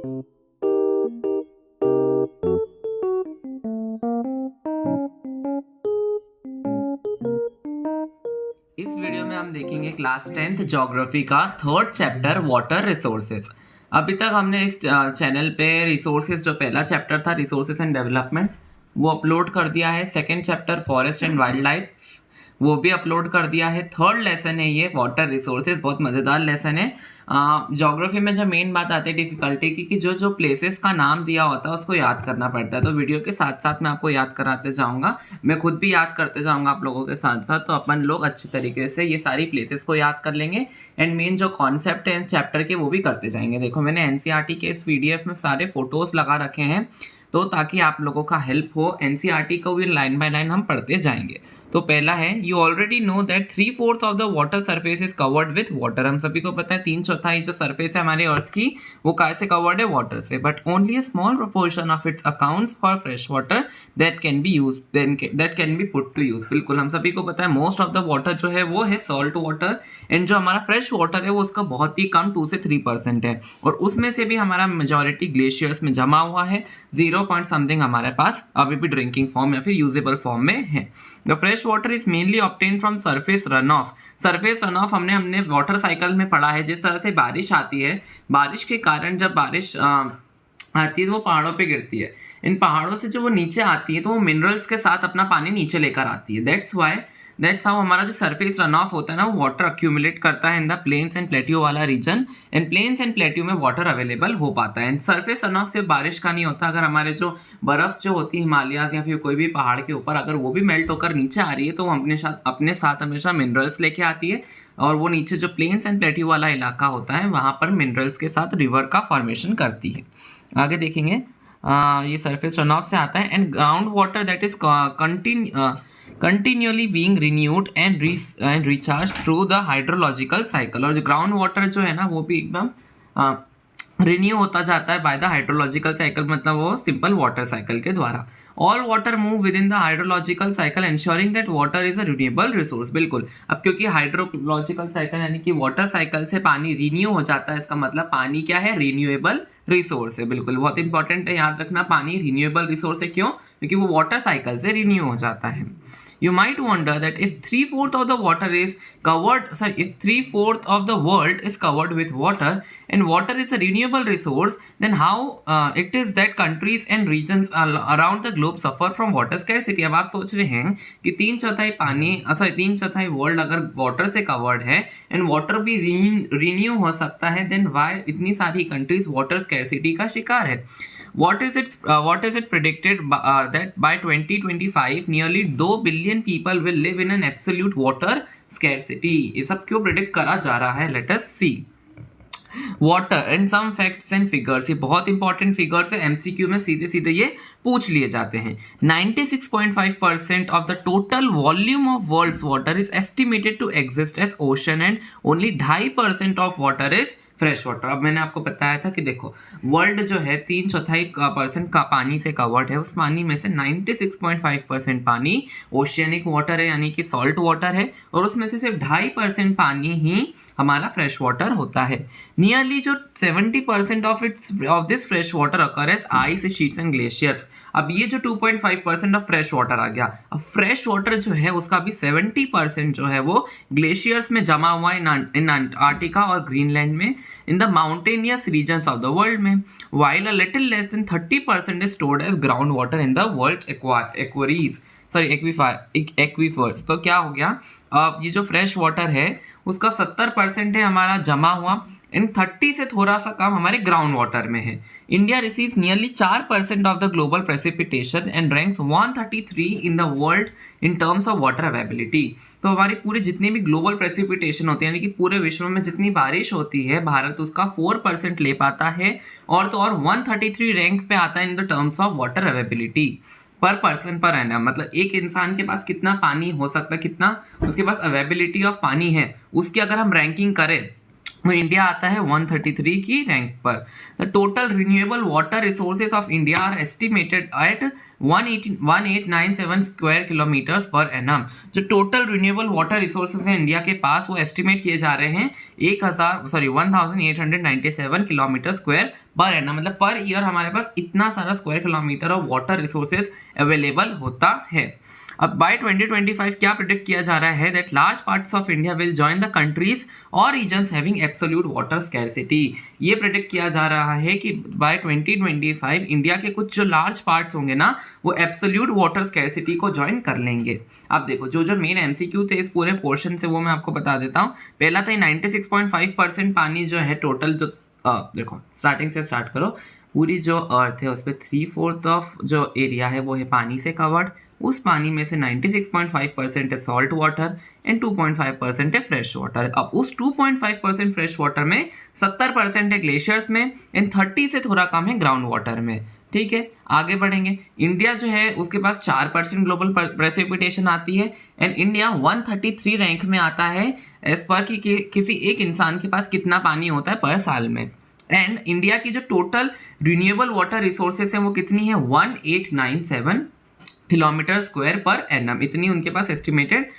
इस वीडियो में हम देखेंगे क्लास 10th ज्योग्राफी का थर्ड चैप्टर वाटर रिसोर्सेज। अभी तक हमने इस चैनल पे रिसोर्सेज जो पहला चैप्टर था रिसोर्सेज एंड डेवलपमेंट वो अपलोड कर दिया है। Second chapter forest and wild life वो भी अपलोड कर दिया है। थर्ड लेसन है ये वाटर रिसोर्सेज, बहुत मज़ेदार लेसन है। ज्योग्राफी में जब मेन बात आती है डिफ़िकल्टी की कि जो जो प्लेसेस का नाम दिया होता है उसको याद करना पड़ता है, तो वीडियो के साथ साथ मैं आपको याद कराते जाऊंगा, मैं खुद भी याद करते जाऊंगा आप लोगों के साथ साथ, तो अपन लोग अच्छी तरीके से ये सारी प्लेसेस को याद कर लेंगे एंड मेन जो कॉन्सेप्ट है इस चैप्टर के वो भी करते जाएंगे। देखो मैंने एनसीईआरटी के इस पीडीएफ में सारे फोटोज़ लगा रखे हैं, तो ताकि आप लोगों का हेल्प हो, एनसीईआरटी को भी लाइन बाय लाइन हम पढ़ते जाएंगे। तो पहला है, you already know that 3/4 of the water surface is covered with water. हम सभी को पता है 3/4 जो सरफेस है हमारे अर्थ की वो काय से कवर्ड है, वाटर से। But only a small proportion of its accounts for fresh water that can be use, that can be put to use. बिल्कुल हम सभी को पता है मोस्ट ऑफ द वाटर जो है वो है सॉल्ट वाटर, एंड जो हमारा फ्रेश वाटर है वो उसका बहुत ही कम 2 से 3% है, और उसमें से भी हमारा मेजॉरिटी ग्लेशियर्स में जमा हुआ है। 0 पॉइंट समथिंग हमारे पास अभी भी ड्रिंकिंग फॉर्म या फिर यूजेबल फॉर्म में है। The fresh water is mainly obtain from surface run of. Surface run of हमने वाटर साइकिल में पढ़ा है। जिस तरह से बारिश आती है, बारिश के कारण जब बारिश आती है तो वो पहाड़ों पे गिरती है, इन पहाड़ों से जो वो नीचे आती है तो वो मिनरल्स के साथ अपना पानी नीचे लेकर आती है। दैट्स हाउ हमारा जो सरफेस रन ऑफ होता है ना वो वाटर अक्यूमुलेट करता है in the plains and plateau वाला region, and plains and plateau में वाटर अवेलेबल हो पाता है। एंड सरफेस रन ऑफ सिर्फ बारिश का नहीं होता, अगर हमारे जो बर्फ जो होती है हिमालयाज या फिर कोई भी पहाड़ के ऊपर अगर वो भी मेल्ट होकर नीचे आ रही है तो वो अपने साथ हमेशा मिनरल्स लेके आती है, और वो नीचे जो प्लेन्स एंड प्लेट्यू वाला इलाका होता है वहाँ पर मिनरल्स के साथ रिवर का फॉर्मेशन करती है। आगे देखेंगे, ये सरफेस रन ऑफ से आता है। And ground water that is continually being renewed and recharge through the hydrological cycle. और जो ग्राउंड वाटर जो है ना वो भी एकदम रिन्यू होता जाता है बाय द हाइड्रोलॉजिकल साइकिल, मतलब वो सिंपल वाटर साइकिल के द्वारा। All water move with in the hydrological cycle ensuring that water is a renewable resource. बिल्कुल, अब क्योंकि हाइड्रोलॉजिकल साइकिल यानी कि वाटर साइकिल से पानी रिन्यू हो जाता है, इसका मतलब पानी क्या है, रिन्यूएबल रिसोर्स है। बिल्कुल बहुत इंपॉर्टेंट है याद रखना, पानी रिन्यूएबल रिसोर्स है। क्यों? क्योंकि वो वाटर साइकिल से रिन्यू हो जाता है। You might wonder that if 3/4 of the water is covered, if 3/4 of the world is covered with water and water is a renewable resource, then how it is that countries and regions around the globe suffer from water scarcity। अब आप सोच रहे हैं कि 3/4 पानी, 3/4 world अगर water से covered है एंड वाटर भी रिन्यू हो सकता है, देन वाई इतनी सारी कंट्रीज वाटर स्कैरसिटी का शिकार है। What is it predicted that by 2025 nearly 2 billion people will live in an absolute water scarcity? ये सब क्यों प्रिडिक्ट करा जा रहा है? Let us see. Water and some facts and figures, ये बहुत इंपॉर्टेंट फिगर्स है, एमसीक्यू में सीधे सीधे ये पूछ लिए जाते हैं। 96.5% of the total volume of world's water is estimated to exist as ocean and only 2.5% of water is fresh water. अब मैंने आपको बताया था कि देखो वर्ल्ड जो है 3/4% का पानी से कवर्ड है, उस पानी में से 96.5% पानी ओशियनिक वाटर है यानी कि सॉल्ट वाटर है, और उसमें से सिर्फ 2.5% पानी ही हमारा फ्रेश वाटर होता है। नियरली जो 70% of this fresh water occur as ice sheets and glaciers. अब ये जो 2.5% ऑफ फ्रेश वाटर आ गया, अब फ्रेश वाटर जो है उसका भी 70% जो है वो ग्लेशियर्स में जमा हुआ है इन अंटार्कटिका और ग्रीनलैंड में, in the mountainous regions of the world में, while a little less than 30% is stored as ground water in the world aquifers. तो क्या हो गया, अब ये जो फ्रेश वाटर है उसका 70% है हमारा जमा हुआ, इन 30 से थोड़ा सा कम हमारे ग्राउंड वाटर में है। India receives nearly 4% of the global precipitation and ranks 133 in the world in terms of water availability. तो हमारी पूरे जितने भी ग्लोबल प्रेसिपिटेशन होते हैं यानी कि पूरे विश्व में जितनी बारिश होती है, भारत उसका 4% ले पाता है, और तो और 133 रैंक पे आता है in the terms of water availability पर पर्सन पर एनम। मतलब एक इंसान के पास कितना पानी हो सकता है, कितना उसके पास अवेलेबिलिटी ऑफ पानी है, उसकी अगर हम रैंकिंग करें वो इंडिया आता है 133 की रैंक पर। The total renewable water resources of India are estimated at 1897 square kilometres per annum. जो टोटल रिन्यूएबल वाटर रिसोर्सेज हैं इंडिया के पास, वो एस्टिमेट किए जा रहे हैं 1897 किलोमीटर स्क्वायर पर एनम। मतलब पर ईयर हमारे पास इतना सारा square kilometre of water resources available होता है। अब बाय 2025 क्या प्रिडिक्ट किया जा रहा है that large parts of India will join the countries और regions having absolute water scarcity. ये प्रिडिक्ट किया जा रहा है कि बाय 2025 इंडिया के कुछ जो लार्ज पार्ट्स होंगे ना, वो एब्सोल्यूट वाटर स्कैरसिटी को ज्वाइन कर लेंगे। अब देखो जो जो मेन एमसीक्यू थे इस पूरे पोर्शन से, वो मैं आपको बता देता हूँ। पहला था 96.5% पानी जो है टोटल, जो देखो स्टार्टिंग से स्टार्ट करो, पूरी जो अर्थ है उस पर 3/4 ऑफ जो एरिया है वो है पानी से कवर्ड। उस पानी में से 96.5% है सॉल्ट वाटर एंड 2.5% है फ्रेश वाटर। अब उस 2.5% फ्रेश वाटर में 70% है ग्लेशियर्स में एंड 30 से थोड़ा कम है ग्राउंड वाटर में। ठीक है, आगे बढ़ेंगे। इंडिया जो है उसके पास 4% ग्लोबल प्रेसिपिटेशन आती है एंड इंडिया 133 रैंक में आता है एज पर कि किसी एक इंसान के पास कितना पानी होता है पर साल में। एंड इंडिया की जो टोटल रिन्यूएबल वाटर रिसोर्सेस है वो कितनी है 1897 किलोमीटर स्क्वायर पर एनम। इतनी उनके पास एस्टिमेटेड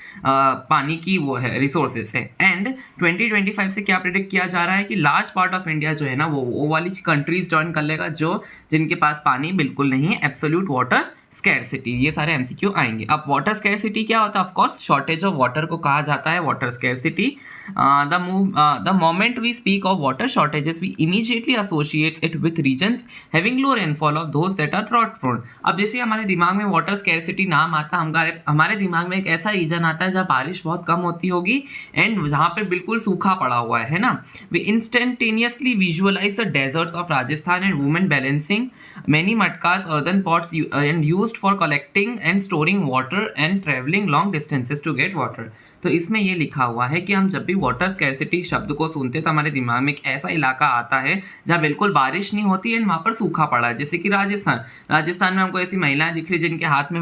पानी की वो है रिसोर्सेस है। एंड 2025 से क्या प्रिडिक्ट किया जा रहा है कि लार्ज पार्ट ऑफ इंडिया जो है ना वो वाली कंट्रीज ज्वाइन कर लेगा जो जिनके पास पानी बिल्कुल नहीं है, एब्सोल्यूट वाटर स्कैरसिटी। ये सारे एमसीक्यू आएंगे। अब वाटर स्कैरसिटी क्या होता है? Of course shortage of water को कहा जाता है water scarcity. The moment we speak of water shortages we immediately associates it with regions having low rainfall of those that are drought prone. अब जैसे हमारे दिमाग में वाटर स्कैरसिटी नाम आता है, हमारे दिमाग में एक ऐसा रीजन आता है जहाँ बारिश बहुत कम होती होगी एंड जहाँ पे बिल्कुल सूखा पड़ा हुआ है ना। We instantaneously visualise the deserts of Rajasthan and women balancing many matkas earthen pots and used for collecting and storing water and traveling long distances to get water। तो इसमें ये लिखा हुआ है कि हम जब भी वाटर स्कैरसिटी शब्द को सुनते तो हमारे दिमाग में एक ऐसा इलाका आता है जहाँ बिल्कुल बारिश नहीं होती एंड वहाँ पर सूखा पड़ा है, जैसे कि राजस्थान में हमको ऐसी महिलाएं दिख रही जिनके हाथ में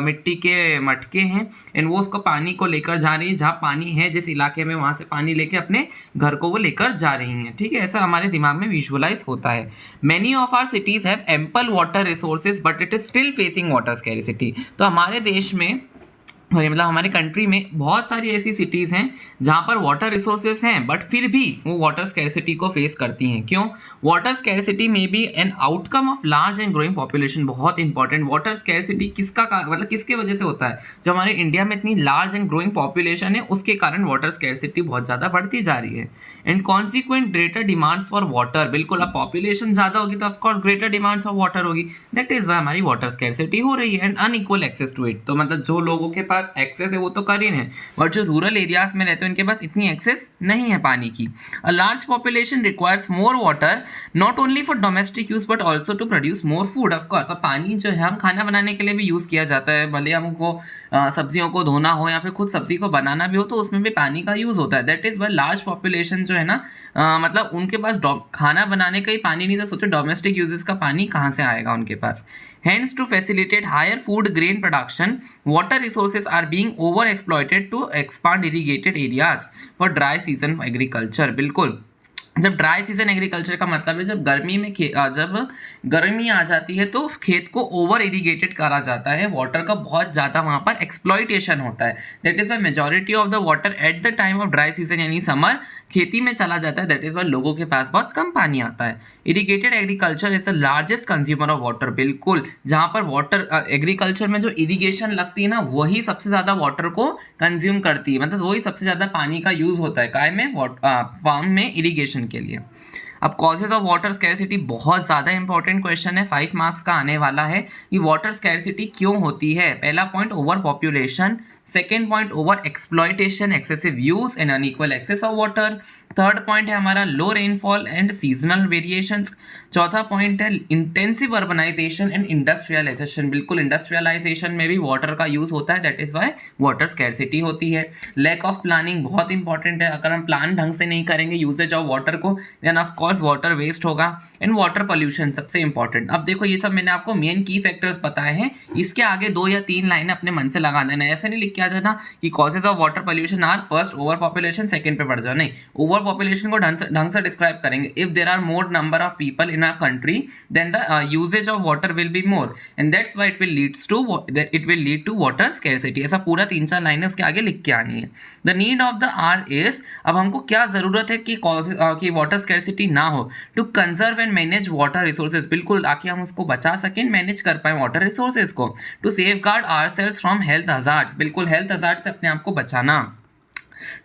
मिट्टी के मटके हैं एंड वो उसको पानी को लेकर जा रही है, जहाँ पानी है जिस इलाके में वहाँ से पानी लेके अपने घर को वो लेकर जा रही हैं। ठीक है, ऐसा हमारे दिमाग में विजुअलाइज होता है। Many of our cities have ample water resources but it is still facing water scarcity. तो हमारे देश में मतलब हमारे कंट्री में बहुत सारी ऐसी सिटीज़ हैं जहाँ पर वाटर रिसोर्सेज हैं बट फिर भी वो वाटर स्कैरसिटी को फेस करती हैं। क्यों? Water scarcity may be an outcome of large and growing population. बहुत इंपॉर्टेंट, वाटर स्कैरसिटी मतलब किसके वजह से होता है? जो हमारे इंडिया में इतनी लार्ज एंड ग्रोइंग पॉपुलेशन है उसके कारण वाटर स्कैरसिटी बहुत ज़्यादा बढ़ती जा रही है। And consequent greater demands for water. बिल्कुल, अब पॉपुलेशन ज़्यादा होगी तो of course greater demands of water होगी, दैट इज़ वाई हमारी वाटर स्कैरसिटी हो रही है। And unequal access to it. तो मतलब जो लोगों के पास एक्सेस है वो तो कर ही हैं, बट जो रूरल एरियाज में रहते हैं उनके पास इतनी एक्सेस नहीं है पानी की। A large population requires more water not only for domestic use but also to produce more food. Of course अब पानी जो है हम खाना बनाने के लिए भी यूज़ किया जाता है, भले हमको सब्जियों को धोना हो या फिर खुद सब्जी को बनाना भी हो तो उसमें भी पानी का यूज़ होता है। That is Y large population जो है ना मतलब उनके पास खाना बनाने का ही पानी नहीं, तो सोचो डोमेस्टिक यूजेस का पानी कहाँ से आएगा उनके पास। Hence, to facilitate higher food grain production, water resources are being overexploited to expand irrigated areas for dry season agriculture। बिल्कुल, जब ड्राई सीजन एग्रीकल्चर का मतलब है जब गर्मी में जब गर्मी आ जाती है तो खेत को ओवर इरीगेटेड करा जाता है, वाटर का बहुत ज़्यादा वहाँ पर एक्सप्लॉइटेशन होता है। That is Y majority of the water at the time of dry season यानी समर खेती में चला जाता है। दैट इज़ वाई लोगों के पास बहुत कम पानी आता है। Irrigated agriculture is the largest consumer of water. बिल्कुल, जहाँ पर वाटर एग्रीकल्चर में जो इरीगेशन लगती है ना वही सबसे ज़्यादा वाटर को कंज्यूम करती है, मतलब वही सबसे ज़्यादा पानी का यूज़ होता है काय में फार्म में इरीगेशन के लिए। अब कॉजेज ऑफ वाटर स्कैरसिटी बहुत ज़्यादा इंपॉर्टेंट क्वेश्चन है, 5 मार्क्स का आने वाला है कि वाटर स्कैरसिटी क्यों होती है। पहला point overpopulation, second point over exploitation excessive use and unequal access of water, third point है हमारा low rainfall and seasonal variations, चौथा पॉइंट है इंटेंसिव अर्बनाइजेशन एंड इंडस्ट्रियलाइजेशन। बिल्कुल, इंडस्ट्रियलाइजेशन में भी वाटर का यूज़ होता है, that is why water scarcity होती है। लैक ऑफ प्लानिंग बहुत इंपॉर्टेंट है, अगर हम प्लान ढंग से नहीं करेंगे यूजेज ऑफ वाटर को then of course water waste होगा। एंड वाटर पोल्यूशन सबसे इंपॉर्टेंट। अब देखो ये सब मैंने आपको मेन की फैक्टर्स बताए हैं, इसके आगे 2 या 3 लाइनें अपने मन से लगा देना, ऐसे नहीं लिख लिख के आ जाना कि causes of water pollution are first overpopulation, second पे बढ़ जाओ, नहीं, ओवर पॉपुलेशन को ढंग से डिस्क्राइब करेंगे। If there are more number of people in a country then the uses of water will be more and that's why it will lead to water scarcity. ऐसा पूरा 3-4 लाइनें उसके आगे लिख के आनी है। The need of the hour is, अब हमको क्या जरूरत है कि वाटर स्कैरसिटी ना हो, to conserve and manage water resources, बिल्कुल ताकि हम उसको बचा सकें, मैनेज कर पाए वाटर रिसोर्सेज को। To safeguard ourselves from health hazards, बिल्कुल हेल्थ हजार्ड से अपने आप को बचाना।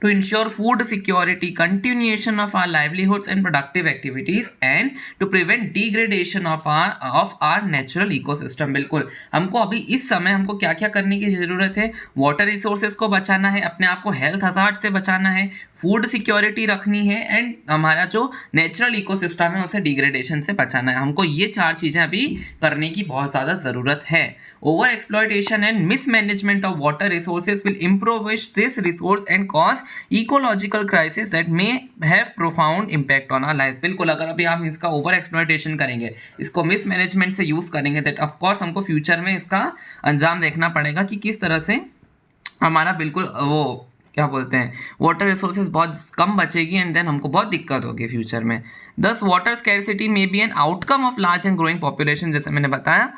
To ensure food security, continuation of our livelihoods and productive activities, and to prevent degradation of our natural ecosystem। बिल्कुल हमको अभी इस समय हमको क्या क्या करने की ज़रूरत है, वाटर रिसोर्सेज को बचाना है, अपने आप को हेल्थ हजार्ड से बचाना है, फूड सिक्योरिटी रखनी है एंड हमारा जो नेचुरल इकोसिस्टम है उसे डिग्रेडेशन से बचाना है। हमको ये 4 चीज़ें अभी करने की बहुत ज़्यादा ज़रूरत है। Over exploitation and mismanagement of water resources will impoverish this resource and cause ecological crisis that may have profound impact on our lives। बिल्कुल अगर अभी हम इसका ओवर एक्सप्लॉयटेशन करेंगे, इसको मिसमैनेजमेंट से यूज़ करेंगे, दैट ऑफ कोर्स हमको फ्यूचर में इसका अंजाम देखना पड़ेगा कि किस तरह से हमारा बिल्कुल वो क्या बोलते हैं वाटर रिसोर्सेज बहुत कम बचेगी एंड देन हमको बहुत दिक्कत होगी फ्यूचर में। दस water scarcity may be an outcome of large and growing population, जैसे मैंने बताया,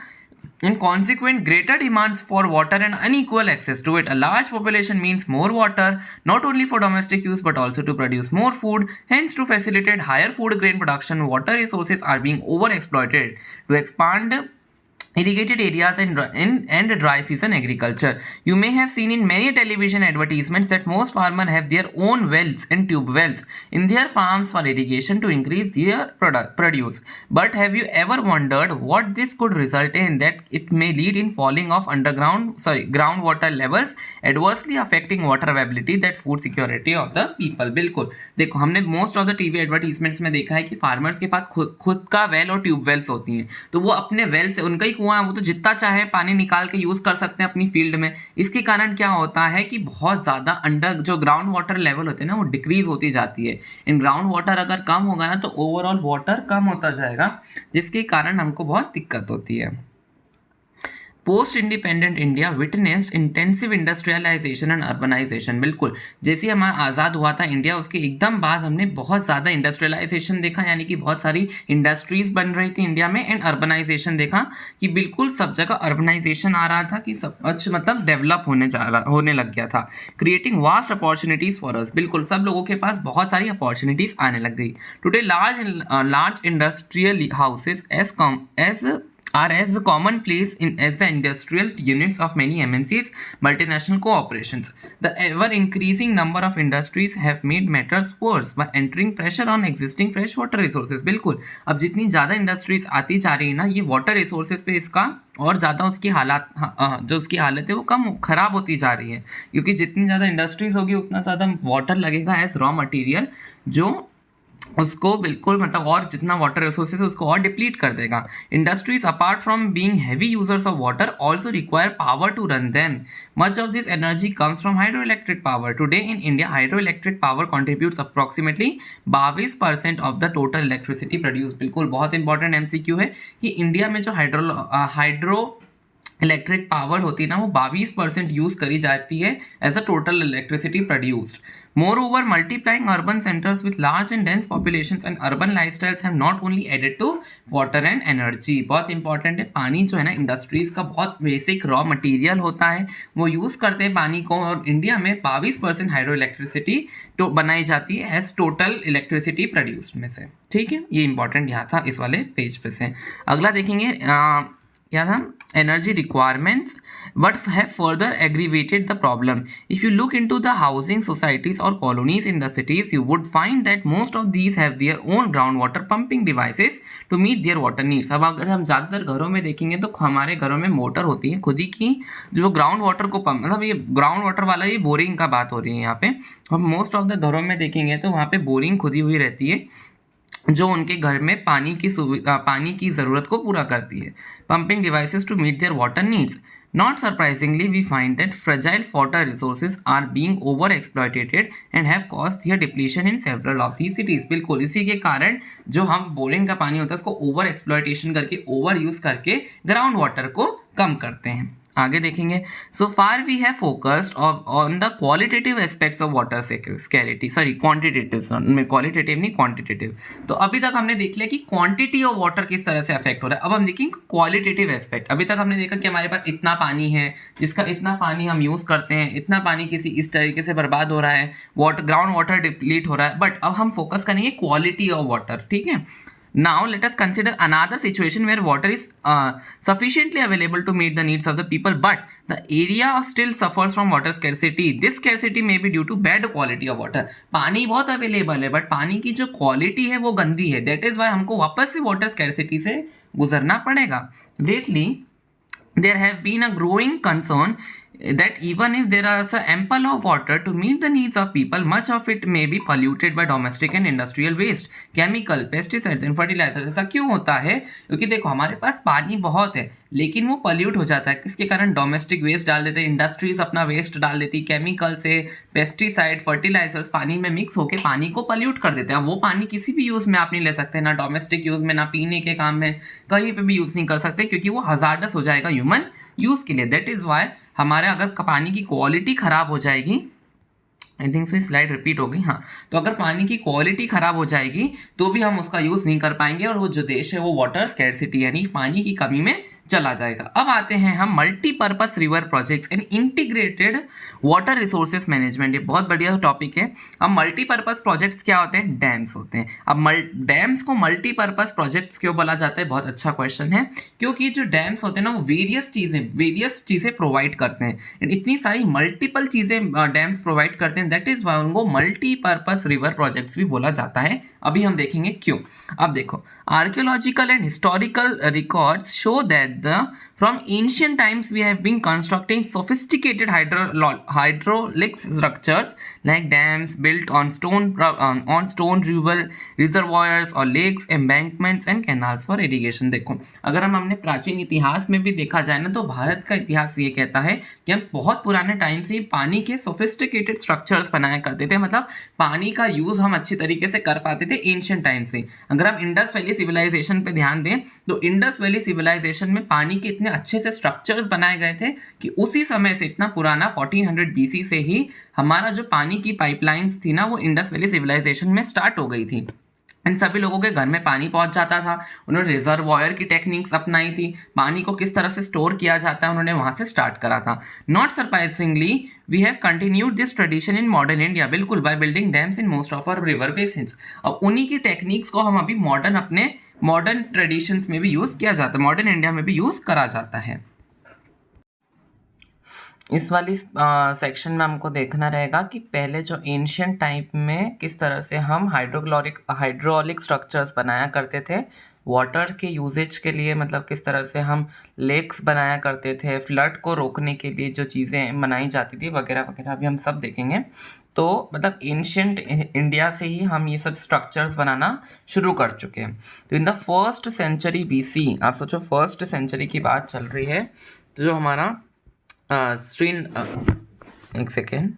in consequent greater demands for water and unequal access to it। A large population means more water, not only for domestic use but also to produce more food. Hence, to facilitate higher food grain production, water resources are being overexploited to expand irrigated areas and dry season agriculture। You may have seen in many television advertisements that most farmers have their own wells and tube wells in their farms for irrigation to increase their produce। But have you ever wondered what this could result in? That it may lead in falling of groundwater levels, adversely affecting water availability, that food security of the people। बिल्कुल देखो, हमने most of the TV advertisements में देखा है कि farmers के पास खुद का वेल और ट्यूब वेल्स होती हैं, तो वो अपने वेल से, उनका ही कुआं है, वो तो जितना चाहे पानी निकाल के यूज़ कर सकते हैं अपनी फील्ड में। इसके कारण क्या होता है कि बहुत ज़्यादा अंडर जो ग्राउंड वाटर लेवल होते हैं ना वो डिक्रीज होती जाती है। इन ग्राउंड वाटर अगर कम होगा ना तो ओवरऑल वाटर कम होता जाएगा, जिसके कारण हमको बहुत दिक्कत होती है। Post independent India witnessed intensive industrialisation and urbanisation. बिल्कुल जैसे हमारा आज़ाद हुआ था इंडिया, उसके एकदम बाद हमने बहुत ज़्यादा इंडस्ट्रियलाइजेशन देखा, यानी कि बहुत सारी इंडस्ट्रीज़ बन रही थी इंडिया में, एंड अर्बनाइजेशन देखा कि बिल्कुल सब जगह अर्बनाइजेशन आ रहा था कि सब मतलब डेवलप होने लग गया था। Creating vast opportunities for us, बिल्कुल सब लोगों के पास बहुत सारी अपॉर्चुनिटीज़ आने लग गई। Today large industrial houses are as commonplace as the industrial units of many MNCs, multinational corporations। The ever-increasing number of industries have made matters worse by entering pressure on existing freshwater resources। बिल्कुल अब जितनी ज़्यादा industries आती जा रही है ना, ये वाटर रिसोर्सेज पे इसका और ज़्यादा उसकी जो उसकी हालत है वो कम ख़राब होती जा रही है, क्योंकि जितनी ज़्यादा इंडस्ट्रीज होगी उतना ज़्यादा वाटर लगेगा एज रॉ मटीरियल, जो उसको बिल्कुल मतलब और जितना वाटर रिसोर्सेज है उसको और डिप्लीट कर देगा। Industries apart from being heavy users of water also require power to run them. Much of this energy comes from hydroelectric power. Today in India hydroelectric power contributes approximately 22% of the total electricity produce. बिल्कुल बहुत important MCQ है कि India में जो hydro electric power होती है ना वो 22% यूज़ करी जाती है as a total electricity produced. Moreover multiplying urban centres with large and dense populations and urban lifestyles have not only added to water and energy. बहुत इंपॉर्टेंट है, पानी जो है ना इंडस्ट्रीज का बहुत बेसिक रॉ मटेरियल होता है, वो यूज़ करते हैं पानी को, और इंडिया में 22% हाइड्रो इलेक्ट्रिसिटी तो बनाई जाती है एज टोटल इलेक्ट्रिसिटी प्रोड्यूस्ड में से। ठीक है, ये इंपॉर्टेंट यहाँ था इस वाले पेज पे से। अगला देखेंगे क्या था, energy requirements but have further aggravated the problem। If you look into the housing societies or colonies in the cities, you would find that most of these have their own groundwater pumping devices to meet their water needs। अब अगर हम ज़्यादातर घरों में देखेंगे तो हमारे घरों में मोटर होती है खुद ही की, जो ग्राउंड वाटर को पंप, मतलब ये ग्राउंड वाटर वाला ये बोरिंग का बात हो रही है यहाँ पे। हम मोस्ट ऑफ द घरों में देखेंगे तो वहाँ पे बोरिंग खुदी हुई रहती है, जो उनके घर में पानी की ज़रूरत को पूरा करती है। Pumping devices to meet their water needs. Not surprisingly, we find that fragile water resources are being overexploited and have caused their depletion in several of these cities। बिल्कुल इसी के कारण जो हम बोरिंग का पानी होता है उसको ओवर एक्सप्लॉयटेशन करके, ओवर यूज़ करके ग्राउंड वाटर को कम करते हैं। आगे देखेंगे। So far we have focused on the qualitative aspects of water scarcity, sorry quantitative, qualitative नहीं क्वांटिटेटिव। तो अभी तक हमने देख लिया कि क्वांटिटी ऑफ वाटर किस तरह से अफेक्ट हो रहा है। अब हम देखेंगे क्वालिटेटिव एस्पेक्ट। अभी तक हमने देखा कि हमारे पास इतना पानी है, जिसका इतना पानी हम यूज़ करते हैं, इतना पानी किसी इस तरीके से बर्बाद हो रहा है, ग्राउंड वाटर डिप्लीट हो रहा है। बट अब हम फोकस करेंगे क्वालिटी ऑफ वाटर, ठीक है। Now let us consider another situation where water is sufficiently available to meet the needs of the people, but the area still suffers from water scarcity. This scarcity may be due to bad quality of water. पानी बहुत available है but पानी की जो quality है वो गंदी है। That is why हमको वापस से वाटर स्कैरसिटी से गुजरना पड़ेगा। Lately there have been a growing concern that even if there is ample of water to meet the needs of people, much of it may be polluted by domestic and industrial waste, chemical, pesticides and fertilizers। ऐसा क्यों होता है? क्योंकि देखो हमारे पास पानी बहुत है लेकिन वो पल्यूट हो जाता है। किसके कारण? डोमेस्टिक वेस्ट डाल देते हैं, इंडस्ट्रीज अपना वेस्ट डाल देती, केमिकल से पेस्टिसाइड फर्टिलाइजर्स पानी में मिक्स होकर पानी को पल्यूट कर देते हैं। वो पानी किसी भी यूज़ में आप नहीं ले सकते, ना डोमेस्टिक यूज़ में, ना पीने के काम में, कहीं पे भी यूज़ नहीं कर सकते क्योंकि वो हजार्डस हो जाएगा ह्यूमन यूज़ के लिए। दैट इज़ वाई हमारे अगर पानी की क्वालिटी ख़राब हो जाएगी, I think so slide repeat हो गई, हाँ, तो अगर पानी की क्वालिटी ख़राब हो जाएगी तो भी हम उसका यूज़ नहीं कर पाएंगे और वो जो देश है वो वाटर स्कैरसिटी यानी पानी की कमी में चला जाएगा। अब आते हैं हम multipurpose river projects and integrated water resources management. ये बहुत बढ़िया टॉपिक है। अब मल्टीपर्पस प्रोजेक्ट्स क्या होते हैं? डैम्स होते हैं। अब डैम्स को मल्टीपर्पस प्रोजेक्ट्स क्यों बोला जाता है? बहुत अच्छा क्वेश्चन है, क्योंकि जो डैम्स होते हैं ना वो वेरियस चीज़ें प्रोवाइड करते हैं। इतनी सारी मल्टीपल चीज़ें डैम्स प्रोवाइड करते हैं, दैट इज वाई उनको मल्टीपर्पस रिवर प्रोजेक्ट्स भी बोला जाता है। अभी हम देखेंगे क्यों। अब देखो, archaeological and historical records show that from ancient times we have been constructing sophisticated hydraulic structures like dams built on stone reservoirs or lakes, embankments and canals for irrigation। देखो अगर हम अपने प्राचीन इतिहास में भी देखा जाए ना तो भारत का इतिहास ये कहता है कि हम बहुत पुराने टाइम से पानी के सोफिस्टिकेटेड स्ट्रक्चर्स बनाया करते थे, मतलब पानी का यूज़ हम अच्छी तरीके से कर पाते थे एंशियंट टाइम से। अगर हम इंडस वैली सिविलाइजेशन पे ध्यान दें तो इंडस वैली सिविलाइजेशन में पानी के इतने अच्छे से स्ट्रक्चर्स बनाए गए थे कि उसी समय से, इतना पुराना 1400 BC से ही हमारा जो पानी की पाइपलाइंस थी ना वो इंडस वैली सिविलाइजेशन में स्टार्ट हो गई थी। इन सभी लोगों के घर में पानी पहुंच जाता था। उन्होंने रिजर्वॉयर की टेक्निक्स अपनाई थी, पानी को किस तरह से स्टोर किया जाता है उन्होंने वहां से स्टार्ट करा था। Not surprisingly we have continued this tradition in modern India, बिल्कुल, by building dams in most of our river basins. अब उन्हीं की टेक्निक्स को हम अभी अपने मॉडर्न ट्रेडिशंस में भी यूज़ किया जाता है, मॉडर्न इंडिया में भी यूज़ करा जाता है। इस वाली सेक्शन में हमको देखना रहेगा कि पहले जो एंशियंट टाइम में किस तरह से हम हाइड्रोलिक स्ट्रक्चर्स बनाया करते थे वाटर के यूजेज के लिए, मतलब किस तरह से हम लेक्स बनाया करते थे, फ्लड को रोकने के लिए जो चीज़ें बनाई जाती थी वगैरह वगैरह, अभी हम सब देखेंगे। तो मतलब एंशियंट इंडिया से ही हम ये सब स्ट्रक्चर्स बनाना शुरू कर चुके हैं। तो in the 1st century BC, आप सोचो 1st सेंचुरी की बात चल रही है, तो जो हमारा एक सेकेंड,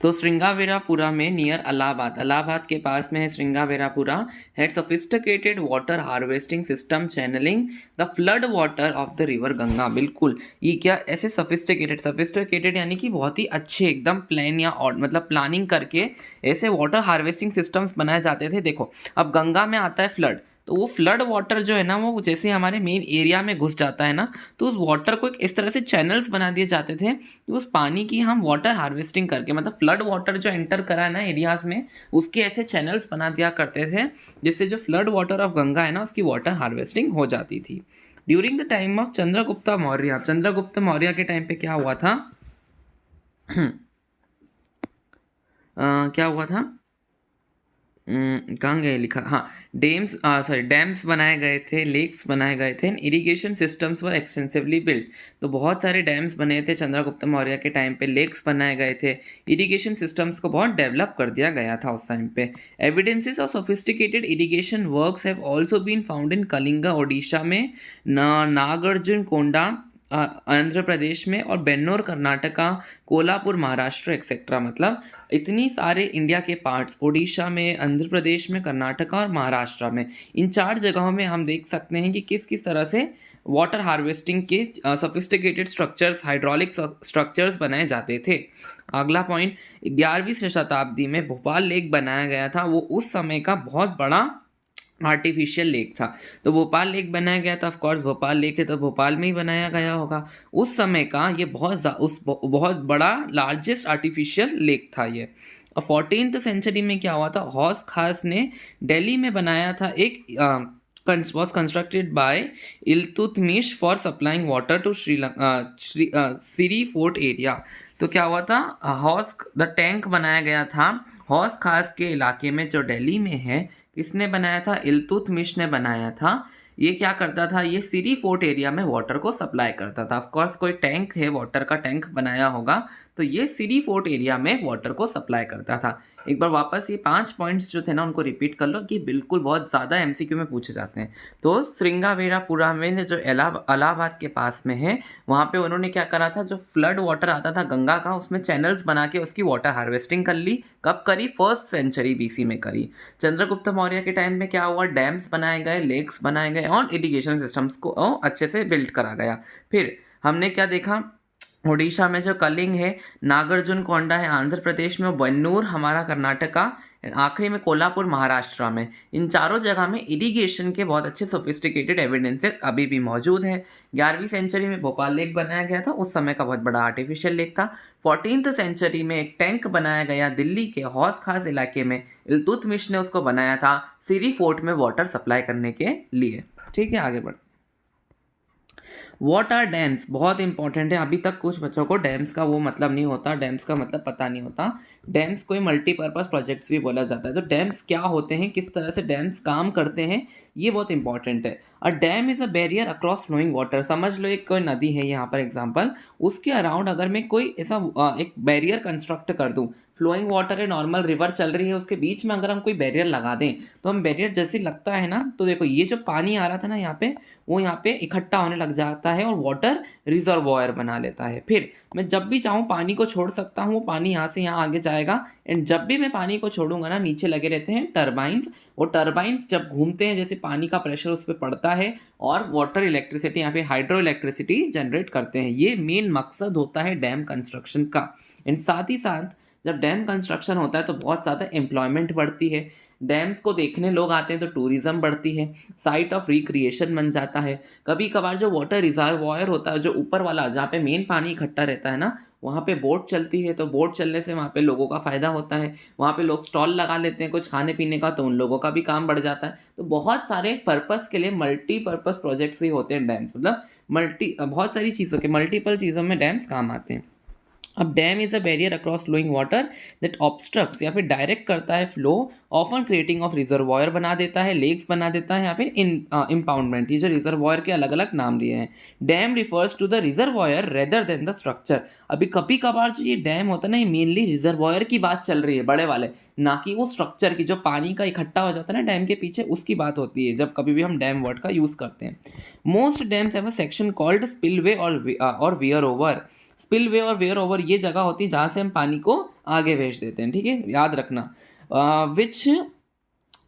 तो श्रृंगावेरापुरा में नियर इलाहाबाद के पास में है Sringaverapura, had sophisticated water harvesting system channelling the flood water of the river Ganga. बिल्कुल, ये क्या ऐसे सोफिस्टिकेटेड यानी कि बहुत ही अच्छे एकदम प्लान या और मतलब प्लानिंग करके ऐसे वाटर हार्वेस्टिंग सिस्टम्स बनाए जाते थे। देखो अब गंगा में आता है फ्लड, तो वो फ्लड वाटर जो है ना वो जैसे हमारे मेन एरिया में घुस जाता है ना, तो उस वाटर को इस तरह से चैनल्स बना दिए जाते थे कि उस पानी की हम वाटर हार्वेस्टिंग करके, मतलब फ्लड वाटर जो एंटर करा है ना एरियाज़ में उसके ऐसे चैनल्स बना दिया करते थे जिससे जो फ्लड वाटर ऑफ गंगा है ना उसकी वाटर हार्वेस्टिंग हो जाती थी। During the time of Chandragupta Maurya के टाइम पे क्या हुआ था क्या हुआ था, कहाँ गए लिखा, हाँ, डैम्स बनाए गए थे, लेक्स बनाए गए थे, इरिगेशन सिस्टम्स वर एक्सटेंसिवली बिल्ड। तो बहुत सारे डैम्स बने थे चंद्रगुप्त मौर्य के टाइम पे, लेक्स बनाए गए थे, इरिगेशन सिस्टम्स को बहुत डेवलप कर दिया गया था उस टाइम पे। Evidences of sophisticated irrigation works have also been found in Kalinga Odisha में, नागार्जुन कोंडा आंध्र प्रदेश में, और बेन्नूर कर्नाटका, कोल्हापुर महाराष्ट्र एक्सेट्रा। मतलब इतनी सारे इंडिया के पार्ट्स, ओडिशा में, आंध्र प्रदेश में, कर्नाटका और महाराष्ट्र में, इन 4 जगहों में हम देख सकते हैं कि किस किस तरह से वाटर हार्वेस्टिंग के सोफिस्टिकेटेड स्ट्रक्चर्स, हाइड्रोलिक स्ट्रक्चर्स बनाए जाते थे। अगला पॉइंट, 11वीं शताब्दी में भोपाल लेक बनाया गया था। वो उस समय का बहुत बड़ा आर्टिफिशियल लेक था। तो भोपाल लेक बनाया गया था, ऑफ कोर्स भोपाल लेक है तो भोपाल में ही बनाया गया होगा। उस समय का ये बहुत बड़ा लार्जेस्ट आर्टिफिशियल लेक था ये। और 14th सेंचुरी में क्या हुआ था, हौस खास ने दिल्ली में बनाया था एक was constructed by Iltutmish for supplying water to Siri Fort area। तो क्या हुआ था, हौस द टैंक बनाया गया था हौस खास के इलाके में जो दिल्ली में है। किसने बनाया था, इल्तुतमिश ने बनाया था। ये क्या करता था, ये सिरी फोर्ट एरिया में वाटर को सप्लाई करता था। ऑफ कोर्स कोई टैंक है, वाटर का टैंक बनाया होगा, तो ये सिरी फोर्ट एरिया में वाटर को सप्लाई करता था। एक बार वापस ये 5 पॉइंट्स जो थे ना उनको रिपीट कर लो कि बिल्कुल बहुत ज़्यादा एमसीक्यू में पूछे जाते हैं। तो श्रृंगावेरापुरा में जो इलाहाबाद के पास में है, वहाँ पे उन्होंने क्या करा था, जो फ्लड वाटर आता था गंगा का, उसमें चैनल्स बना के उसकी वाटर हार्वेस्टिंग कर ली। कब करी, 1st सेंचुरी बीसी में करी। चंद्रगुप्त मौर्य के टाइम में क्या हुआ, डैम्स बनाए गए, लेक्स बनाए गए और इरिगेशन सिस्टम्स को अच्छे से बिल्ड करा गया। फिर हमने क्या देखा, उड़ीसा में जो कलिंग है, नागार्जुन कोंडा है आंध्र प्रदेश में, बन्नूर हमारा कर्नाटका, आखिरी में कोल्हापुर महाराष्ट्र में। इन चारों जगह में इरिगेशन के बहुत अच्छे सोफिस्टिकेटेड एविडेंसेस अभी भी मौजूद हैं। 11वीं सेंचुरी में भोपाल लेक बनाया गया था, उस समय का बहुत बड़ा आर्टिफिशियल लेक था। 14th सेंचुरी में एक टैंक बनाया गया दिल्ली के हौस खास इलाके में, इल्तुतमिश ने उसको बनाया था सिरी फोर्ट में वाटर सप्लाई करने के लिए। ठीक है, आगे बढ़ते। वाटर डैम्स बहुत इंपॉर्टेंट है। अभी तक कुछ बच्चों को डैम्स का वो मतलब नहीं होता, डैम्स का मतलब पता नहीं होता। डैम्स को मल्टीपर्पज़ प्रोजेक्ट्स भी बोला जाता है। तो डैम्स क्या होते हैं, किस तरह से डैम्स काम करते हैं, ये बहुत इंपॉर्टेंट है। A dam is a barrier across flowing water. समझ लो एक कोई नदी है यहाँ पर एग्जांपल, उसके अराउंड अगर मैं कोई ऐसा एक बैरियर कंस्ट्रक्ट कर दूँ, फ्लोइंग वाटर है, नॉर्मल रिवर चल रही है, उसके बीच में अगर हम कोई बैरियर लगा दें, तो हम बैरियर जैसे लगता है ना, तो देखो ये जो पानी आ रहा था ना यहाँ पे, वो यहाँ पे इकट्ठा होने लग जाता है और वाटर रिजर्वॉयर बना लेता है। फिर मैं जब भी चाहूँ पानी को छोड़ सकता हूँ, वो पानी यहाँ से यहाँ आगे जाएगा। एंड जब भी मैं पानी को छोड़ूंगा ना, नीचे लगे रहते हैं टरबाइंस। वो टरबाइंस जब घूमते हैं, जैसे पानी का प्रेशर उस पर पड़ता है और वाटर इलेक्ट्रिसिटी या फिर हाइड्रो इलेक्ट्रिसिटी जनरेट करते हैं। ये मेन मकसद होता है डैम कंस्ट्रक्शन का। एंड साथ ही साथ जब डैम कंस्ट्रक्शन होता है तो बहुत ज़्यादा एम्प्लॉयमेंट बढ़ती है। डैम्स को देखने लोग आते हैं तो टूरिज्म बढ़ती है, साइट ऑफ रिक्रिएशन बन जाता है। कभी कभार जो वाटर रिजर्वॉयर होता है, जो ऊपर वाला जहाँ पे मेन पानी इकट्ठा रहता है ना, वहाँ पे बोट चलती है, तो बोट चलने से वहाँ पे लोगों का फ़ायदा होता है। वहाँ पे लोग स्टॉल लगा लेते हैं कुछ खाने पीने का, तो उन लोगों का भी काम बढ़ जाता है। तो बहुत सारे पर्पस के लिए मल्टीपर्पज़ प्रोजेक्ट्स ही होते हैं डैम्स, मतलब बहुत सारी चीज़ों के मल्टीपल चीज़ों में डैम्स काम आते हैं। अब dam is a barrier across flowing water that obstructs या फिर डायरेक्ट करता है flow, often creating of reservoir बना देता है, लेक्स बना देता है, या फिर इम्पाउंडमेंट। ये जो रिजर्वॉयर के अलग अलग नाम दिए हैं। Dam refers to the reservoir rather than the structure. अभी कभी कभार जो ये डैम होता है ना, ये मेनली रिजर्वॉयर की बात चल रही है, बड़े वाले, ना कि वो स्ट्रक्चर की, जो पानी का इकट्ठा हो जाता है ना डैम के पीछे, उसकी बात होती है जब कभी भी हम डैम वर्ड का यूज़ करते हैं। Most dams have a section called spillway और वियर ओवर। स्पिलवे और वेयर ओवर ये जगह होती है जहाँ से हम पानी को आगे भेज देते हैं, ठीक है, याद रखना। विच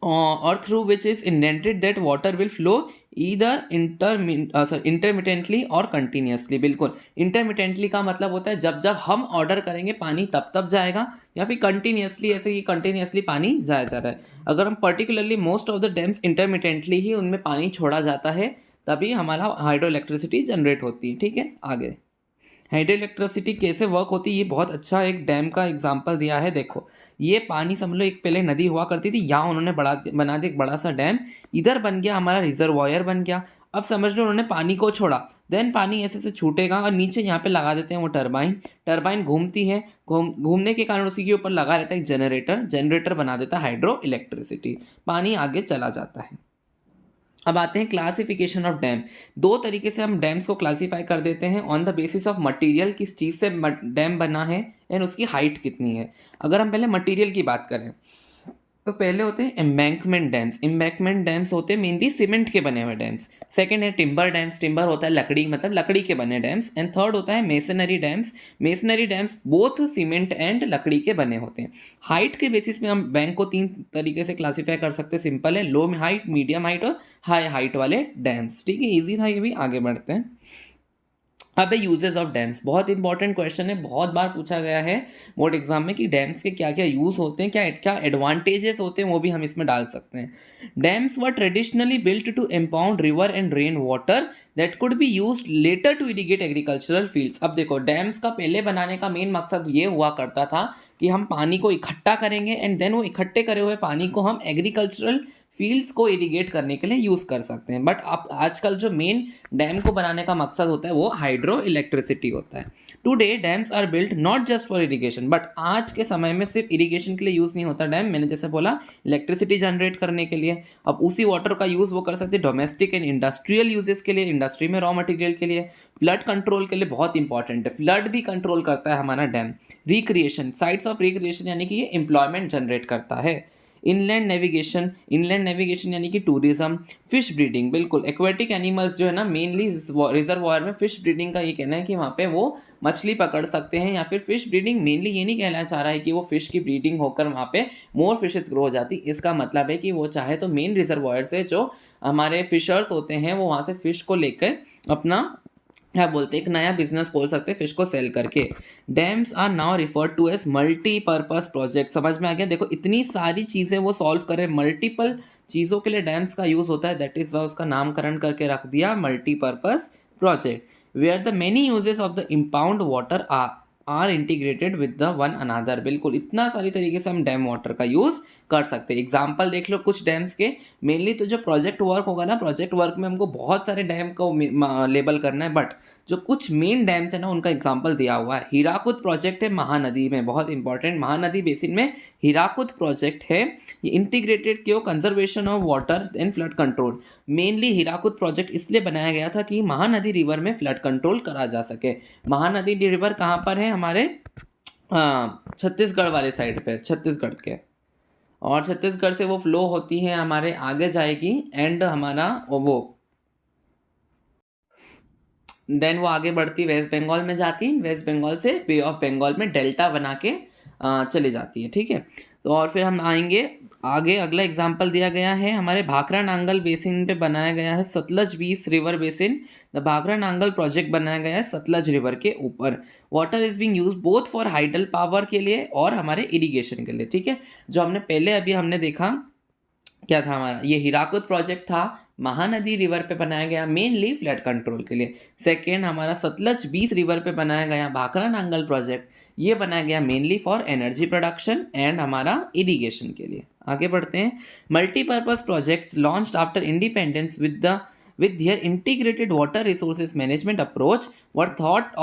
और through which is indented that water will flow either intermittently और कंटिन्यूसली। बिल्कुल, इंटरमिटेंटली का मतलब होता है जब जब हम ऑर्डर करेंगे पानी तब तब जाएगा, या फिर कंटिन्यूसली, ऐसे ही कंटिन्यूसली पानी जाया जा रहा है। अगर हम particularly most of the dams intermittently ही उनमें पानी छोड़ा जाता है, तभी हमारा हाइड्रो इलेक्ट्रिसिटी जनरेट होती है। ठीक है, आगे हाइड्रो इलेक्ट्रिसिटी कैसे वर्क होती है, ये बहुत अच्छा एक डैम का एग्जांपल दिया है। देखो ये पानी समझ लो एक पहले नदी हुआ करती थी, यहाँ उन्होंने बना दिया एक बड़ा सा डैम, इधर बन गया हमारा रिजर्वॉयर बन गया। अब समझ लो उन्होंने पानी को छोड़ा, देन पानी ऐसे से छूटेगा और नीचे यहाँ पे लगा देते हैं वो टरबाइन घूमती है, घूमने के कारण उसी के ऊपर लगा रहता है एक जनरेटर बना देता है हाइड्रो इलेक्ट्रिसिटी, पानी आगे चला जाता है। अब आते हैं क्लासिफिकेशन ऑफ डैम। दो तरीके से हम डैम्स को क्लासीफाई कर देते हैं, on the basis of material, किस चीज़ से डैम बना है एंड उसकी हाइट कितनी है। अगर हम पहले मटेरियल की बात करें तो पहले होते हैं एम्बैंकमेंट डैम्स। एम्बैंकमेंट डैम्स होते हैं मेनली सीमेंट के बने हुए डैम्स। सेकंड है टिम्बर डैम्स। टिम्बर होता है लकड़ी, मतलब लकड़ी के बने डैम्स। एंड थर्ड होता है masonry dams. Masonry dams both cement and लकड़ी के बने होते हैं। हाइट के बेसिस में हम बैंक को 3 तरीके से क्लासीफाई कर सकते हैं। सिंपल है, लो हाइट, मीडियम हाइट और हाई हाइट वाले डैम्स। ठीक है, ईजी था ये भी। आगे बढ़ते हैं। अब यूजेस ऑफ डैम्स, बहुत इंपॉर्टेंट क्वेश्चन है, बहुत बार पूछा गया है बोर्ड एग्जाम में कि डैम्स के क्या क्या यूज होते हैं, क्या क्या एडवांटेजेस होते हैं, वो भी हम इसमें डाल सकते हैं। Dams were traditionally built to impound river and rain water that could be used later to irrigate agricultural fields. अब देखो, डैम्स का पहले बनाने का मेन मकसद ये हुआ करता था कि हम पानी को इकट्ठा करेंगे एंड देन वो इकट्ठे करे हुए पानी को हम एग्रीकल्चरल फील्ड्स को इरिगेट करने के लिए यूज़ कर सकते हैं। बट अब आजकल जो मेन डैम को बनाने का मकसद होता है वो हाइड्रो इलेक्ट्रिसिटी होता है। Today dams are built not just for irrigation, but आज के समय में सिर्फ इरिगेशन के लिए यूज़ नहीं होता डैम, मैंने जैसे बोला इलेक्ट्रिसिटी जनरेट करने के लिए। अब उसी वाटर का यूज़ वो कर सकते हैं डोमेस्टिक एंड इंडस्ट्रियल यूजेस के लिए, इंडस्ट्री में रॉ मटेरियल के लिए, फ्लड कंट्रोल के लिए बहुत इंपॉर्टेंट है, फ्लड भी कंट्रोल करता है हमारा dam. Recreation, sites of recreation यानी कि ये एम्प्लॉयमेंट जनरेट करता है। इनलैंड नेविगेशन, इनलैंड नेविगेशन यानी कि टूरिज्म। फिश ब्रीडिंग, बिल्कुल एक्वेटिक एनिमल्स जो है ना, मेनली रिजर्वायर में फिश ब्रीडिंग का ये कहना है कि वहाँ पे वो मछली पकड़ सकते हैं, या फिर फिश ब्रीडिंग मेनली ये नहीं कहना चाह रहा है कि वो फिश की ब्रीडिंग होकर वहाँ पे मोर फिशेस ग्रो हो जाती। इसका मतलब है कि वो चाहे तो मेन रिजर्वायर से जो हमारे फिशर्स होते हैं वो वहाँ से फिश को लेकर अपना क्या बोलते हैं एक नया बिजनेस खोल सकते हैं फिश को सेल करके। Dams are now referred to as multipurpose project. समझ में आ गया? देखो इतनी सारी चीज़ें वो सॉल्व कर रहे हैं, मल्टीपल चीज़ों के लिए डैम्स का यूज़ होता है, दैट इज़ वाई उसका नामकरण करके रख दिया multipurpose project. Where the many uses of the impound water are integrated with the one another. बिल्कुल इतना सारी तरीके से हम डैम वाटर का यूज़ कर सकते हैं। एग्जाम्पल देख लो कुछ डैम्स के। मेनली तो जो प्रोजेक्ट वर्क होगा ना, प्रोजेक्ट वर्क में हमको बहुत सारे डैम को लेबल करना है, बट जो कुछ मेन डैम्स है ना उनका एग्जाम्पल दिया हुआ है। हीराकुद प्रोजेक्ट है महानदी में, बहुत इंपॉर्टेंट, महानदी बेसिन में हीराकुद प्रोजेक्ट है। ये इंटीग्रेटेड क्यों? Conservation of water and flood control. Mainly Hirakud project इसलिए बनाया गया था कि महानदी रिवर में फ्लड कंट्रोल करा जा सके। महानदी रिवर कहाँ पर है? हमारे छत्तीसगढ़ वाले साइड पे, छत्तीसगढ़ के, और छत्तीसगढ़ से वो फ्लो होती है हमारे आगे जाएगी एंड हमारा वो देन वो आगे बढ़ती वेस्ट बंगाल में जाती है, वेस्ट बंगाल से बे ऑफ बंगाल में डेल्टा बना के चली जाती है। ठीक है, तो और फिर हम आएंगे आगे। अगला एग्जाम्पल दिया गया है हमारे भाखरा नांगल बेसिन पे बनाया गया है सतलज बीस river basin. The Bhakra Nangal project बनाया गया है सतलज रिवर के ऊपर। Water is being use both for hydel power के लिए और हमारे इरिगेशन के लिए। ठीक है, जो हमने पहले अभी हमने देखा क्या था हमारा, ये हीराकुद प्रोजेक्ट था, महानदी रिवर पे बनाया गया मेनली फ्लड कंट्रोल के लिए। सेकेंड हमारा सतलज 20 रिवर पे बनाया गया भाखरा नांगल प्रोजेक्ट, ये बनाया गया mainly for energy production and हमारा इरिगेशन के लिए। आगे बढ़ते हैं। Multipurpose projects launched after independence with their integrated water resources management approach were thought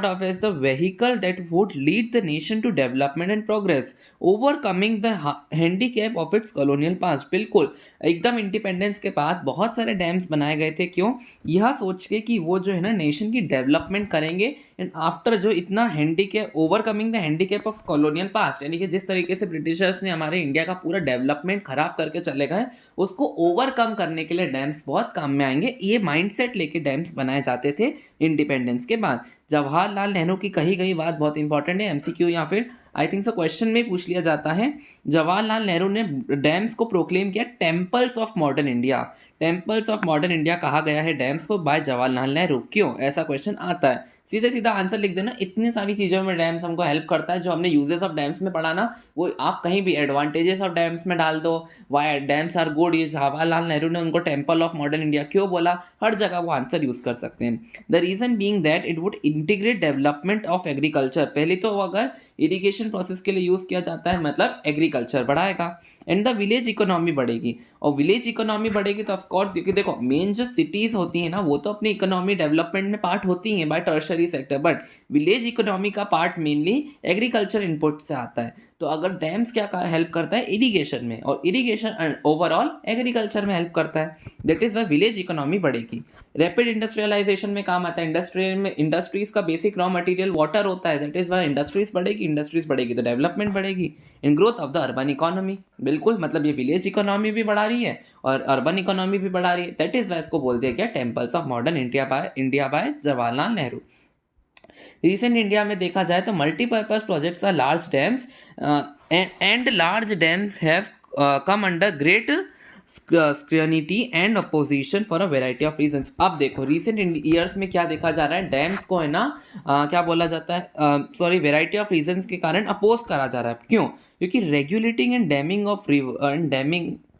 of as the vehicle that would lead the nation to development and progress, overcoming the handicap of its colonial past। बिल्कुल एकदम independence के बाद बहुत सारे dams बनाए गए थे, क्यों? यह सोच के कि वो जो है ना नेशन की डेवलपमेंट करेंगे एंड आफ्टर जो इतना handicap, overcoming the handicap of colonial past, यानी कि जिस तरीके से ब्रिटिशर्स ने हमारे इंडिया का पूरा डेवलपमेंट खराब करके चले गए, उसको ओवरकम करने के लिए डैम्स बहुत काम में आएंगे। ये माइंडसेट लेके डैम्स बनाए जाते थे इंडिपेंडेंस के बाद। जवाहरलाल नेहरू की कही गई बात बहुत इंपॉर्टेंट है, एमसीक्यू या फिर आई थिंक सो क्वेश्चन में पूछ लिया जाता है। जवाहरलाल नेहरू ने डैम्स को प्रोक्लेम किया temples of modern India. Temples of modern India कहा गया है डैम्स को बाय जवाहरलाल नेहरू। क्यों? ऐसा क्वेश्चन आता है, सीधे सीधा आंसर लिख देना। इतनी सारी चीज़ों में डैम्स हमको हेल्प करता है, जो हमने यूजेस ऑफ डैम्स में पढ़ा ना, वो आप कहीं भी एडवांटेजेस ऑफ डैम्स में डाल दो, वाई डैम्स आर गुड, ये जवाहरलाल नेहरू ने उनको टेम्पल ऑफ मॉडर्न इंडिया क्यों बोला, हर जगह वो आंसर यूज़ कर सकते हैं। The reason being that it would integrate development of agriculture. पहले तो अगर इरिगेशन प्रोसेस के लिए यूज़ किया जाता है मतलब एग्रीकल्चर बढ़ाएगा एंड द विलेज इकोनॉमी बढ़ेगी। और विलेज इकोनॉमी बढ़ेगी तो ऑफकोर्स, क्योंकि देखो मेन जो सिटीज़ होती हैं ना वो तो अपनी इकोनॉमी डेवलपमेंट में पार्ट होती हैं by tertiary sector, but village economy का पार्ट मेनली एग्रीकल्चर इनपुट से आता है। तो अगर डैम्स क्या हेल्प करता है इरिगेशन में, और इरिगेशन ओवरऑल एग्रीकल्चर में हेल्प करता है, that is Y village economy बढ़ेगी। रैपिड इंडस्ट्रियलाइजेशन में काम आता है, इंडस्ट्रीज का बेसिक रॉ मटेरियल वाटर होता है, दैट इज़ वाई इंडस्ट्रीज बढ़ेगी तो डेवलपमेंट बढ़ेगी। In growth of the urban economy, बिल्कुल मतलब ये विलेज इकोनॉमी भी बढ़ा रही है और अर्बन इकोनॉमी भी बढ़ा रही है, दैट इज़ वाई इसको बोलते हैं क्या, temples of modern India by Jawaharlal Nehru. Recent India में देखा जाए तो multipurpose projects are large dams and large dams have come under great scrutiny and opposition for a variety of reasons. अब देखो रिसेंट ईयर्स में क्या देखा जा रहा है, डैम्स को है ना क्या बोला जाता है, सॉरी वेराइटी ऑफ रीजंस के कारण अपोज करा जा रहा है। क्यों? क्योंकि regulating and damming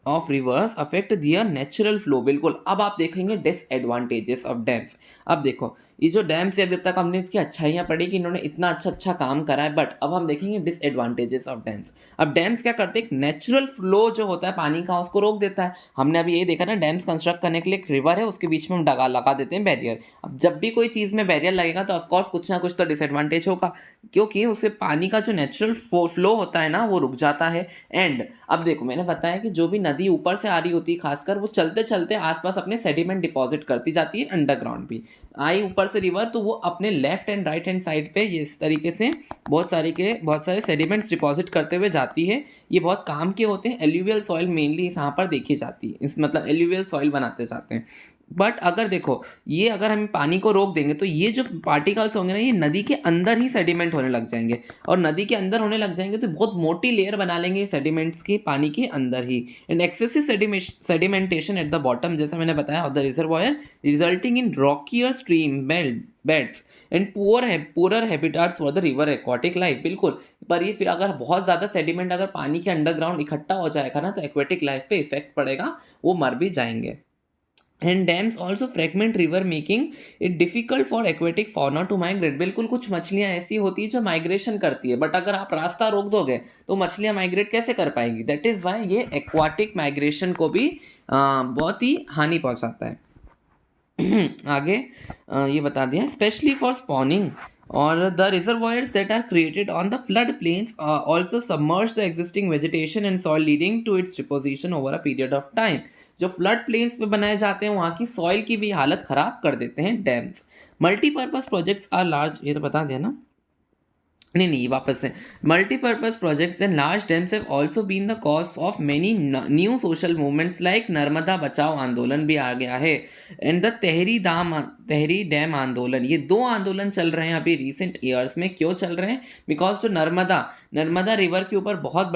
of rivers affect their natural flow. बिल्कुल, अब आप देखेंगे डिसएडवांटेजेस ऑफ डैम्स। अब देखो ये जो डैम्स है, अभी तक हमने इसकी अच्छाइयाँ पढ़ी कि इन्होंने इतना अच्छा काम करा है, बट अब हम देखेंगे डिसएडवांटेजेस ऑफ डैम्स। अब डैम्स क्या करते हैं, एक नेचुरल फ्लो जो होता है पानी का उसको रोक देता है। हमने अभी ये देखा ना, डैम्स कंस्ट्रक्ट करने के लिए एक रिवर है, उसके बीच में हम लगा देते हैं बैरियर। अब जब भी कोई चीज़ में बैरियर लगेगा तो ऑफकोर्स कुछ ना कुछ तो डिसएडवांटेज होगा, क्योंकि उससे पानी का जो नेचुरल फ्लो होता है ना वो रुक जाता है। एंड अब देखो मैंने बताया कि जो भी नदी ऊपर से आ रही होती है खासकर, वो चलते चलते आसपास अपने सेडिमेंट डिपॉजिट करती जाती है अंडरग्राउंड भी। आई ऊपर से रिवर तो वो अपने left and right hand side पे ये इस तरीके से बहुत सारे सेडिमेंट्स डिपॉजिट करते हुए जाती है। ये बहुत काम के होते हैं। एल्यूवियल सॉइल मेनली यहाँ पर देखी जाती है, इस मतलब एल्यूवियल सॉइल बनाते जाते हैं। बट अगर देखो ये अगर हम पानी को रोक देंगे तो ये जो पार्टिकल्स होंगे ना, ये नदी के अंदर ही सेडिमेंट होने लग जाएंगे, और नदी के अंदर होने लग जाएंगे तो बहुत मोटी लेयर बना लेंगे सेडिमेंट्स की पानी के अंदर ही। And excessive sedimentation at the bottom, जैसा मैंने बताया, of the reservoir resulting in rockier stream beds and poor habitats for the river aquatic life. बिल्कुल, पर ये फिर अगर बहुत ज़्यादा सेडिमेंट अगर पानी के अंडरग्राउंड इकट्ठा हो जाएगा ना तो एक्वेटिक लाइफ पे इफेक्ट पड़ेगा, वो मर भी जाएंगे। And dams also fragment river making it difficult for aquatic fauna to migrate. बिल्कुल, कुछ मछलियाँ ऐसी होती है जो माइग्रेशन करती है, बट अगर आप रास्ता रोक दोगे तो मछलियाँ माइग्रेट कैसे कर पाएंगी। दैट इज़ वाई ये एक्वाटिक माइग्रेशन को भी बहुत ही हानि पहुँचाता है। आगे ये बता दिया, स्पेशली फॉर स्पॉनिंग और the reservoirs that are created on the flood plains also submerge the existing vegetation and soil leading to its deposition over a period of time. जो फ्लड प्लेन्स पे बनाए जाते हैं वहाँ की सॉइल की भी हालत ख़राब कर देते हैं dams. Multipurpose projects are large, ये तो बता दिया ना, नहीं वापस से, multipurpose projects and large dams have also been the cause of many new social movements like Narmada Bachao Andolan भी आ गया है एंड द तहरी डैम आंदोलन। ये दो आंदोलन चल रहे हैं अभी रिसेंट ईयर्स में। क्यों चल रहे हैं? बिकॉज जो नर्मदा रिवर के ऊपर बहुत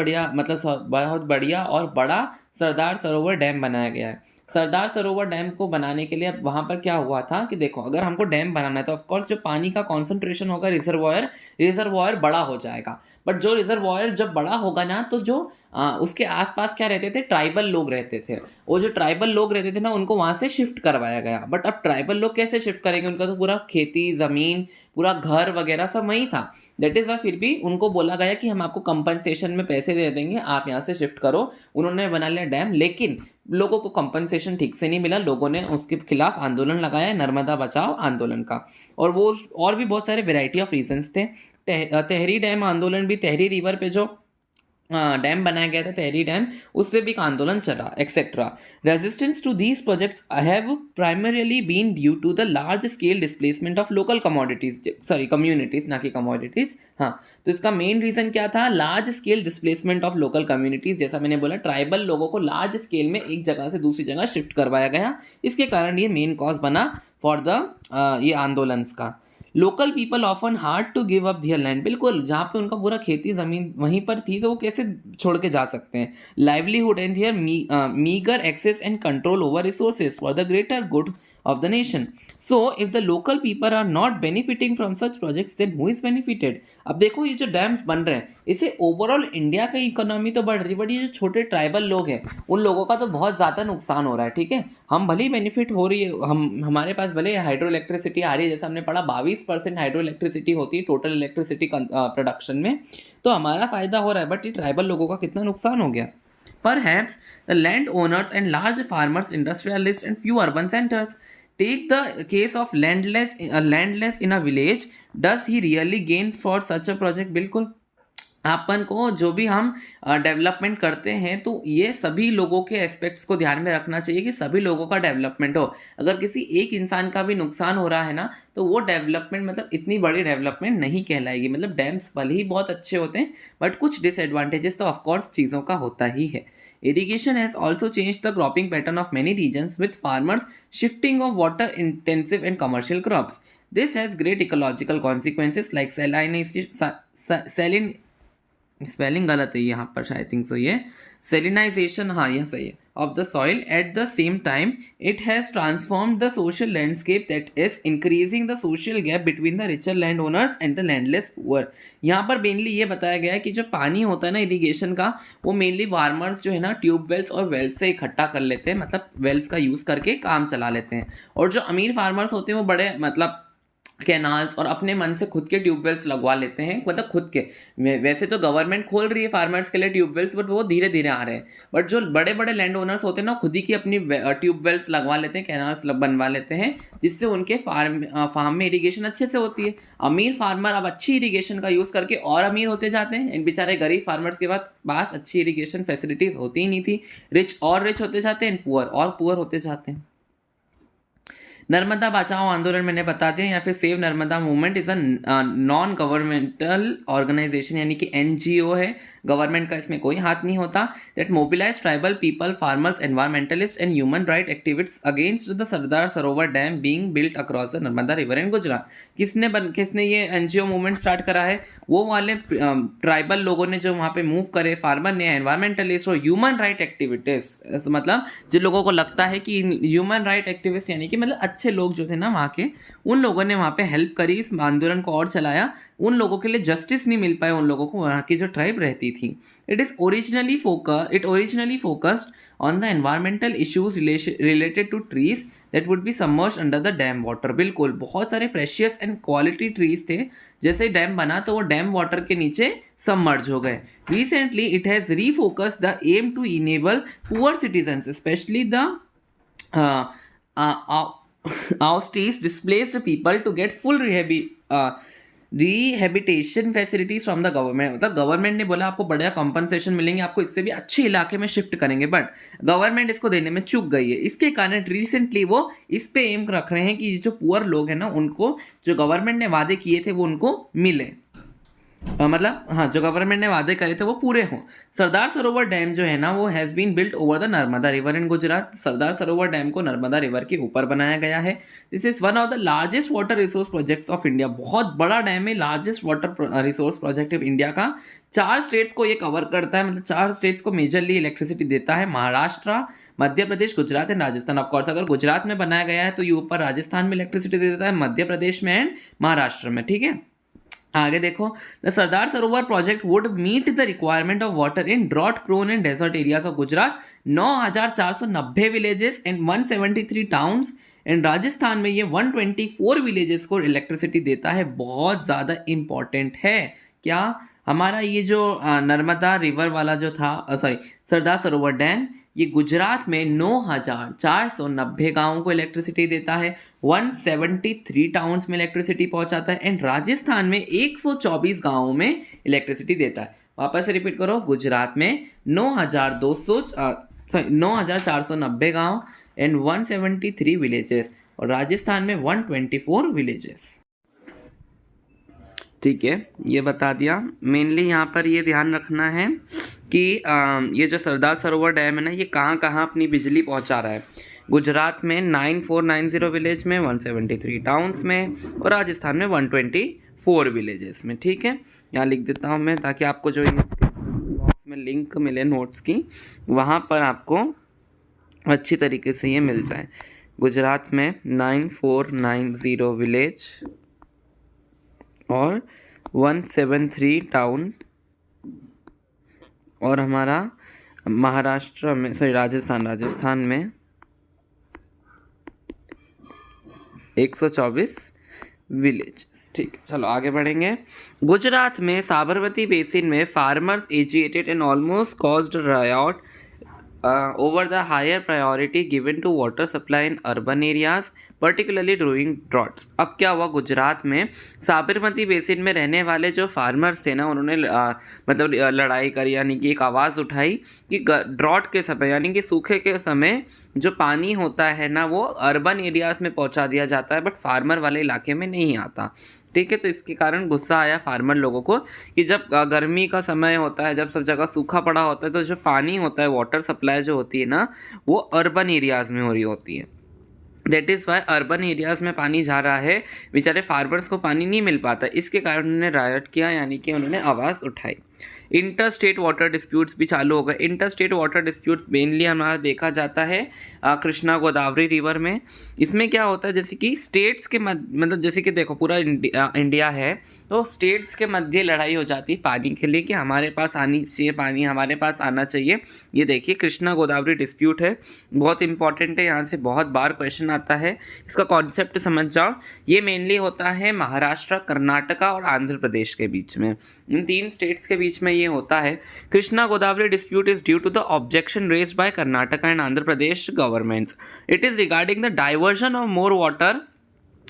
बढ़िया और बड़ा सरदार सरोवर डैम बनाया गया है। सरदार सरोवर डैम को बनाने के लिए अब वहाँ पर क्या हुआ था कि देखो अगर हमको डैम बनाना है तो ऑफकोर्स जो पानी का कॉन्सेंट्रेशन होगा रिजर्वॉयर बड़ा हो जाएगा। बट जो रिजर्वॉयर जब बड़ा होगा ना तो जो उसके आसपास क्या रहते थे, ट्राइबल लोग रहते थे। वो जो ट्राइबल लोग रहते थे ना उनको वहाँ से शिफ्ट करवाया गया। बट अब ट्राइबल लोग कैसे शिफ्ट करेंगे? उनका तो पूरा खेती ज़मीन पूरा घर वगैरह सब वहीं था। दैट इज़ वाई फिर भी उनको बोला गया कि हम आपको कंपनसेशन में पैसे दे देंगे, आप यहाँ से शिफ्ट करो। उन्होंने बना लिया डैम, लेकिन लोगों को कंपनसेशन ठीक से नहीं मिला। लोगों ने उसके खिलाफ आंदोलन लगाया, नर्मदा बचाओ आंदोलन का। और वो और भी बहुत सारे वेराइटी ऑफ रीजंस थे। तहरी डैम आंदोलन भी, तहरी रिवर पे जो डैम बनाया गया था तहरी डैम, उस पर भी एक आंदोलन चला etcetera. Resistance to these projects have primarily been due to the large scale displacement of local communities, ना कि कमोडिटीज। हाँ, तो इसका मेन रीजन क्या था? Large scale displacement of local communities. जैसा मैंने बोला, ट्राइबल लोगों को लार्ज स्केल में एक जगह से दूसरी जगह शिफ्ट करवाया गया। इसके कारण ये मेन कॉज बना फॉर द ये आंदोलन का। Local people often had to give up their land. बिल्कुल, जहाँ पे उनका पूरा खेती ज़मीन वहीं पर थी तो वो कैसे छोड़ के जा सकते हैं। Livelihood and their meagre access and control over resources for the greater good of the nation. So if the local people are not benefiting from such projects then who is benefited. अब देखो ये जो dams बन रहे हैं इससे overall India का economy तो बढ़ रही है, बट ये जो छोटे ट्राइबल लोग हैं उन लोगों का तो बहुत ज़्यादा नुकसान हो रहा है। ठीक है, हम भले ही बेनिफिट हो रही है, हमारे पास भले हाइड्रो इलेक्ट्रिसिटी आ रही है, जैसा हमने पढ़ा 22% हाइड्रो इलेक्ट्रिसिटी होती है टोटल इलेक्ट्रिसिटी प्रोडक्शन में, तो हमारा फायदा हो रहा है। बट ये ट्राइबल लोगों का कितना नुकसान हो गया। Perhaps the landowners and large farmers, industrialists and few urban centers. Take the case of landless in a village. Does he really gain for such a project? बिल्कुल, अपन को जो भी हम डेवलपमेंट करते हैं तो ये सभी लोगों के एस्पेक्ट्स को ध्यान में रखना चाहिए कि सभी लोगों का डेवलपमेंट हो। अगर किसी एक इंसान का भी नुकसान हो रहा है ना तो वो डेवलपमेंट मतलब इतनी बड़ी डेवलपमेंट नहीं कहलाएगी। मतलब डैम्स भले ही बहुत अच्छे होते हैं बट कुछ डिसएडवांटेजेस तो ऑफकोर्स चीज़ों का होता ही है। Irrigation has also change the cropping pattern of many regions with farmers shifting of water intensive and commercial crops. This has great ecological consequences like saline spelling गलत है यहाँ पर शायद थिंक सो ये सेलिनाइजेशन, हाँ यह सही है, of the soil. At the same time it has transformed the social landscape that is increasing the social gap between the richer land owners and the landless poor. यहाँ पर मेनली ये बताया गया है कि जो पानी होता है ना इरीगेशन का, वो मेनली फार्मर्स जो है ना ट्यूबवेल्स और वेल्स से इकट्ठा कर लेते हैं, मतलब वेल्स का यूज़ करके काम चला लेते हैं। और जो अमीर फार्मर्स होते हैं वो बड़े मतलब कैनाल्स और अपने मन से खुद के ट्यूबवेल्स लगवा लेते हैं, मतलब खुद के। वैसे तो गवर्नमेंट खोल रही है फार्मर्स के लिए ट्यूबवेल्स बट वो धीरे धीरे आ रहे हैं। बट जो बड़े बड़े लैंड ओनर्स होते हैं ना खुद ही की अपनी ट्यूबवेल्स लगवा लेते हैं, कैनाल्स बनवा लेते हैं, जिससे उनके फार्म में इरीगेशन अच्छे से होती है। अमीर फार्मर अब अच्छी इरीगेशन का यूज़ करके और अमीर होते जाते हैं। इन बेचारे गरीब फार्मर्स के पास अच्छी इरीगेशन फैसिलिटीज़ होती ही नहीं थी। रिच और रिच होते जाते हैं, पुअर और पुअर होते जाते हैं। नर्मदा बचाओ आंदोलन मैंने बता दिया, या फिर save Narmada movement is a non governmental organisation, यानी कि एनजीओ है, गवर्नमेंट का इसमें कोई हाथ नहीं होता। That mobilise tribal people, farmers, environmentalist and human right activists against the Sardar Sarovar dam being built across the Narmada river in Gujarat. किसने ये एनजीओ मूवमेंट स्टार्ट करा है? वो वाले ट्राइबल लोगों ने जो वहाँ पे मूव करे, फार्मर ने, एनवायरमेंटलिस्ट और ह्यूमन राइट एक्टिविस्ट, मतलब जिन लोगों को लगता है कि ह्यूमन राइट एक्टिविस्ट यानी कि मतलब अच्छे लोग जो थे ना वहाँ के, उन लोगों ने वहाँ पे हेल्प करी, इस आंदोलन को और चलाया। उन लोगों के लिए जस्टिस नहीं मिल पाया उन लोगों को, वहाँ की जो ट्राइब रहती थी। It originally focused on the environmental issues related to trees that would be submerged under the dam water. बिल्कुल, बहुत सारे प्रेशियस एंड क्वालिटी ट्रीज थे, जैसे डैम बना तो वो डैम वाटर के नीचे सबमर्ज हो गए। Recently it has refocused the aim to enable poor citizens, specially the ousties displaced people to get full rehabilitation facilities from the government. मतलब गवर्नमेंट ने बोला आपको बढ़िया कंपनसेशन मिलेंगे, आपको इससे भी अच्छे इलाके में शिफ्ट करेंगे, बट गवर्नमेंट इसको देने में चूक गई है। इसके कारण रिसेंटली वो इस पे एम रख रहे हैं कि जो पुअर लोग हैं ना उनको जो गवर्नमेंट ने वादे किए थे वो उनको मिले, मतलब हाँ जो गवर्नमेंट ने वादे करे थे वो पूरे हों। सरदार सरोवर डैम जो है ना वो has been built over the Narmada river in Gujarat. Sardar Sarovar dam को नर्मदा रिवर के ऊपर बनाया गया है। This is one of the largest water resource projects of India. बहुत बड़ा डैम है, largest water resource project of India का। 4 स्टेट्स को ये कवर करता है, मतलब 4 स्टेट्स को मेजरली इलेक्ट्रिसिटी देता है, महाराष्ट्र, मध्य प्रदेश, गुजरात एंड राजस्थान। ऑफकोर्स अगर गुजरात में बनाया गया है तो ये ऊपर राजस्थान में इलेक्ट्रिसिटी देता है, मध्य प्रदेश में एंड महाराष्ट्र में, ठीक है। आगे देखो, the Sardar Sarovar project would meet the requirement of water in drought prone and desert areas of Gujarat. 9,490 villages and 173 towns and Rajasthan में ये 124 विलेजेस को इलेक्ट्रिसिटी देता है। बहुत ज़्यादा इंपॉर्टेंट है क्या हमारा ये जो नर्मदा रिवर वाला जो था, सॉरी सरदार सरोवर डैम, ये गुजरात में 9,490 गाँवों को इलेक्ट्रिसिटी देता है, 173 टाउन्स में इलेक्ट्रिसिटी पहुंचाता है एंड राजस्थान में 124 गाँवों में इलेक्ट्रिसिटी देता है। वापस से रिपीट करो, गुजरात में 9,490 गाँव एंड 173 विलेजेस और राजस्थान में 124 विलेजेस। ठीक है, ये बता दिया। मेनली यहाँ पर ये ध्यान रखना है कि ये जो सरदार सरोवर डैम है ना ये कहाँ कहाँ अपनी बिजली पहुँचा रहा है। गुजरात में 9490 विलेज में, 173 टाउन्स में और राजस्थान में 124 विलेजेस में। ठीक है, यहाँ लिख देता हूँ मैं ताकि आपको जो बॉक्स में लिंक मिले नोट्स की, वहाँ पर आपको अच्छी तरीके से ये मिल जाए। गुजरात में 9490 विलेज और 173 टाउन और हमारा महाराष्ट्र में, सॉरी राजस्थान में 124 विलेज। ठीक है, चलो आगे बढ़ेंगे। गुजरात में साबरमती बेसिन में farmers agitated and almost caused riot over the higher priority given to water supply in urban areas, particularly during droughts. अब क्या हुआ, गुजरात में साबरमती बेसिन में रहने वाले जो फार्मर्स थे ना, उन्होंने मतलब लड़ाई करी, यानी कि एक आवाज़ उठाई कि ड्रॉट के समय यानी कि सूखे के समय जो पानी होता है ना वो अर्बन एरियाज़ में पहुंचा दिया जाता है, बट फार्मर वाले इलाके में नहीं आता। ठीक है, तो इसके कारण गुस्सा आया फार्मर लोगों को कि जब गर्मी का समय होता है, जब सब जगह सूखा पड़ा होता है, तो जो पानी होता है, वाटर सप्लाई जो होती है ना, वो अर्बन एरियाज़ में हो रही होती है। That is Y urban areas में पानी जा रहा है, बेचारे फार्मर्स को पानी नहीं मिल पाता। इसके कारण उन्होंने रायट किया, यानी कि उन्होंने आवाज़ उठाई। इंटर स्टेट वाटर डिस्प्यूट्स भी चालू हो गए। Inter state water disputes mainly हमारा देखा जाता है कृष्णा गोदावरी रिवर में। इसमें क्या होता है, जैसे कि स्टेट्स के मतलब जैसे कि देखो पूरा इंडिया है, तो स्टेट्स के मध्य लड़ाई हो जाती है पानी के लिए कि हमारे पास आनी चाहिए पानी, हमारे पास आना चाहिए। ये देखिए कृष्णा गोदावरी डिस्प्यूट है, बहुत इंपॉर्टेंट है, यहाँ से बहुत बार क्वेश्चन आता है, इसका कॉन्सेप्ट समझ जाओ। ये मेनली होता है महाराष्ट्र, कर्नाटका और आंध्र प्रदेश के बीच में, इन 3 स्टेट्स के बीच में ये होता है। Krishna Godavari dispute is due to the objection raised by Karnataka and Andhra Pradesh governments. It is regarding the diversion of more water